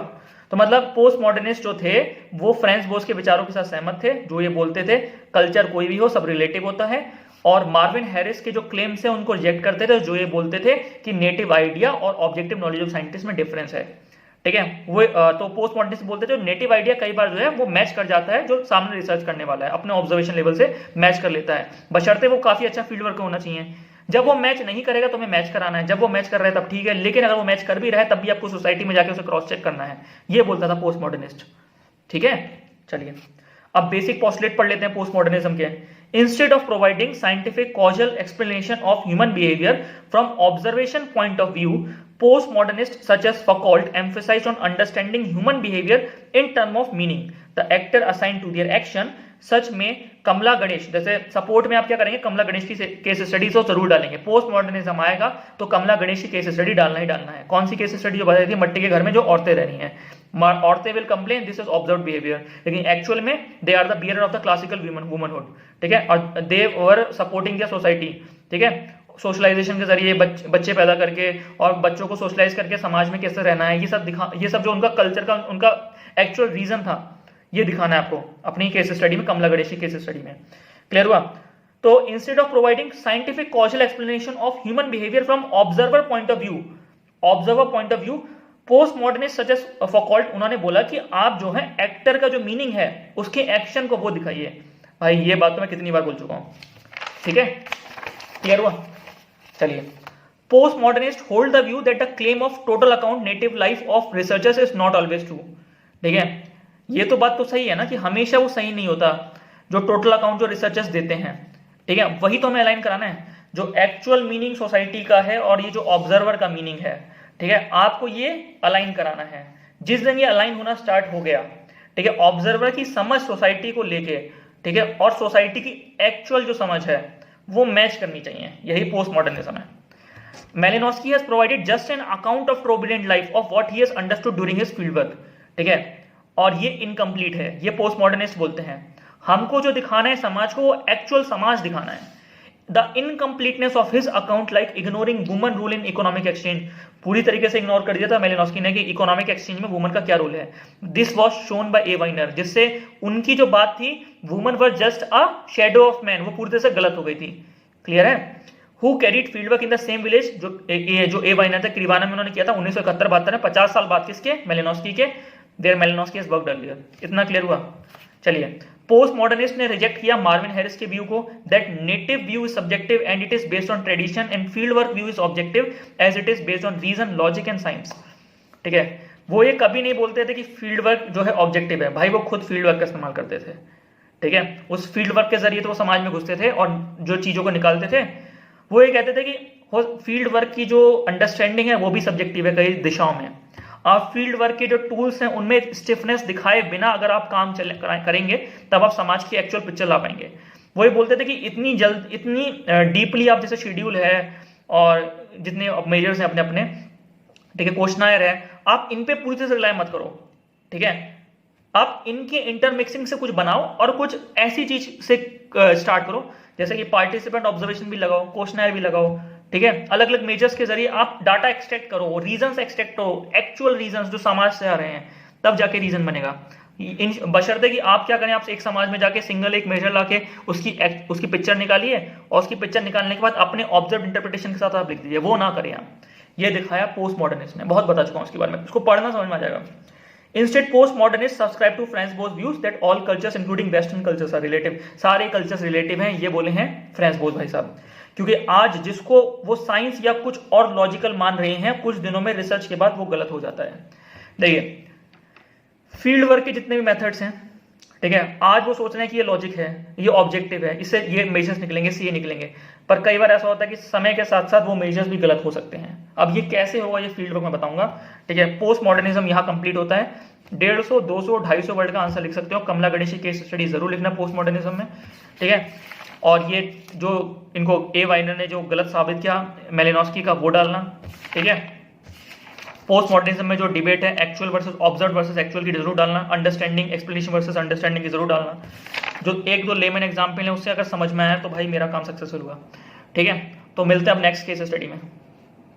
तो मतलब पोस्ट मॉडर्निस्ट जो थे वो फ्रांस बोस के विचारों के साथ सहमत थे, जो ये बोलते थे कल्चर कोई भी हो सब रिलेटिव होता है, और मार्विन हैरिस के जो क्लेम्स है उनको रिजेक्ट करते थे, जो ये बोलते थे कि नेटिव आइडिया और ऑब्जेक्टिव नॉलेज ऑफ साइंटिस्ट में डिफरेंस है। ठीक है, वो तो पोस्ट मॉडर्निस्ट बोलते थे नेटिव आइडिया कई बार जो है वो मैच कर जाता है जो सामने रिसर्च करने वाला है, अपने ऑब्जर्वेशन लेवल से मैच कर लेता है, बशर्ते वो काफी अच्छा फील्ड वर्क होना चाहिए। जब वो मैच नहीं करेगा तो हमें मैच कराना है, जब वो मैच कर रहा है तब ठीक है, लेकिन अगर वो मैच कर भी रहा है तब भी आपको सोसाइटी में जाके उसे क्रॉस चेक करना है, ये बोलता था पोस्ट मॉडर्निस्ट। ठीक है, चलिए अब बेसिक पोस्टुलेट पढ़ लेते हैं पोस्ट मॉडर्निज्म के। Instead of providing scientific causal explanation of human behaviour from observation point of view, postmodernists such as Foucault emphasized on understanding human behavior in terms of meaning the actor assigned to their action। सच में कमला गणेश, जैसे support में आप क्या करेंगे, कमला गणेश की case study तो जरूर डालेंगे। पोस्ट मॉडर्निज्म आएगा तो कमला गणेश की केस स्टडी डालना ही डालना है। कौन सी केस स्टडी? जो बताई थी मट्टी के घर में जो औरतें रह रही हैं, औरतें will complain this is observed behaviour, लेकिन एक्चुअल में they are the bearer of the classical womanhood. ठीक है, और they were supporting the society. ठीक है, सोशलाइजेशन के जरिए बच्चे पैदा करके और बच्चों को सोशलाइज करके समाज में कैसे रहना है, ये सब जो उनका कल्चर का उनका एक्चुअल रीजन था, ये दिखाना है आपको अपनी केस स्टडी में, कमला गणेश की केस स्टडी में। क्लियर हुआ? तो instead of providing scientific causal explanation of human behaviour from observer point of view, post modernist such as Foucault, उन्होंने बोला कि आप जो है एक्टर का जो मीनिंग है उसके एक्शन को वो दिखाइए। भाई ये बात तो मैं कितनी बार बोल चुका हूं। ठीक है, क्लियर हुआ? चलिए, post modernist hold the view that the claim of total account native life of researchers is not always true. ठीक है, ये तो बात तो सही है ना कि हमेशा वो सही नहीं होता जो टोटल अकाउंट जो रिसर्चर्स देते हैं। ठीक है, वही तो हमें अलाइन कराना है, जो एक्चुअल मीनिंग सोसाइटी का है और ये जो ऑब्जर्वर का मीनिंग है। ठीक है, आपको ये अलाइन कराना है। जिस दिन ये अलाइन होना स्टार्ट हो गया, ठीक है, ऑब्जर्वर की समझ सोसाइटी को लेके, ठीक है, और सोसाइटी की एक्चुअल जो समझ है वो मैच करनी चाहिए, यही पोस्ट मॉडर्निज्म है। Malinowski has provided just an account of provident life of what he has understood during his field work। ठीक है, और ये इनकम्प्लीट है, ये पोस्ट मॉडर्निस्ट बोलते हैं। हमको जो दिखाना है समाज को, वो एक्चुअल समाज दिखाना है। The incompleteness of his account like ignoring woman rule in economic exchange, पूरी तरीके से इग्नोर कर दिया था मेलिनोस्की ने कि इकोनॉमिक एक्सचेंज में वुमन का क्या रोल है। दिस वॉज शोन बाय ए वाइनर, जिससे उनकी जो बात थी woman were just a shadow of man, वो पूरी तरह से गलत हो गई थी। क्लियर है? Who carried field work in the same village, जो ए वाइनर थे क्रिवाना में उन्होंने किया था 1971-72 में, 50 साल बाद किसके? मेलिनोस्की के। There Malinowski has worked earlier. इतना क्लियर हुआ? चलिए, पोस्ट मॉडर्निस्ट ने रिजेक्ट किया मार्विन हैरिस के व्यू को that native view is subjective and it is based on tradition and field work view is objective as it is based on reason, logic and science. ठीक है, वो ये कभी नहीं बोलते थे कि फील्ड वर्क जो है ऑब्जेक्टिव है। भाई वो खुद फील्ड वर्क का इस्तेमाल करते थे। ठीक है, उस फील्ड वर्क के जरिए तो वो समाज में घुसते थे और जो चीजों को निकालते थे, वो ये कहते थे कि फील्ड वर्क की जो अंडरस्टैंडिंग है वो भी सब्जेक्टिव है कई दिशाओं में। आप फील्ड वर्क के जो टूल्स हैं उनमें स्टिफनेस दिखाए बिना अगर आप काम करेंगे तब आप समाज की एक्चुअल पिक्चर ला पाएंगे। वो ये बोलते थे कि इतनी डीपली आप जैसे शेड्यूल है और जितने मेजर्स हैं अपने अपने, ठीक है, क्वेश्चनायर है, आप इन पे पूरी तरह से रिलाय मत करो। ठीक है, आप इनके इंटरमिक्सिंग से कुछ बनाओ और कुछ ऐसी चीज से स्टार्ट करो जैसे कि पार्टिसिपेंट ऑब्जर्वेशन भी लगाओ, क्वेश्चनायर भी लगाओ। ठीक है, अलग अलग मेजर्स के जरिए आप डाटा एक्सट्रैक्ट करो, रीजंस एक्सट्रैक्ट करो, एक्चुअल रीजंस जो समाज से आ रहे हैं, तब जाके रीजन बनेगा। बशर्ते कि आप क्या करें, आप एक समाज में जाके सिंगल एक मेजर लाके उसकी पिक्चर निकालिए और उसकी पिक्चर निकालने के बाद अपने ऑब्जर्व इंटरप्रिटेशन के साथ आप लिख दीजिए, वो ना करें आप। ये दिखाया पोस्ट मॉडर्निस्ट ने, बहुत बता चुका हूं उसके बारे में, उसको पढ़ना समझ में आ जाएगा। Instead, postmodernists subscribe to Franz Boas views that all cultures, including Western cultures, are relative। सारे कल्चर्स रिलेटिव हैं, ये बोले हैं फ्रांस बोस भाई साहब। क्योंकि आज जिसको वो साइंस या कुछ और लॉजिकल मान रहे हैं, कुछ दिनों में रिसर्च के बाद वो गलत हो जाता है। देखिए, फील्ड वर्क के जितने भी मेथड्स हैं, ठीक है, आज वो सोच रहे हैं कि ये लॉजिक है, ये ऑब्जेक्टिव है, इससे ये मेजर्स निकलेंगे, इससे ये निकलेंगे, पर कई बार ऐसा होता है कि समय के साथ साथ वो मेजर्स भी गलत हो सकते हैं। अब ये कैसे होगा, ये फील्ड वर्क में बताऊंगा। ठीक है, पोस्ट मॉडर्निज्म यहाँ कंप्लीट होता है। 150, 200, 250 वर्ड का आंसर लिख सकते हो। कमला गणेश की केस स्टडी जरूर लिखना पोस्ट मॉडर्निज्म में। ठीक है, और ये जो इनको ए वाइनर ने जो गलत साबित किया मेलिनोस्की का, वो डालना। ठीक है, पोस्ट मॉडर्निज्म में जो डिबेट है actual versus observe versus actual की जरूर डालना। अंडरस्टैंडिंग, एक्सप्लेनेशन वर्सेस अंडरस्टैंडिंग की जरूर डालना। जो एक दो लेमन एग्जाम्पल है उससे अगर समझ में आया तो भाई मेरा काम सक्सेसफुल हुआ। ठीक है, तो मिलते हैं अब नेक्स्ट केस स्टडी में।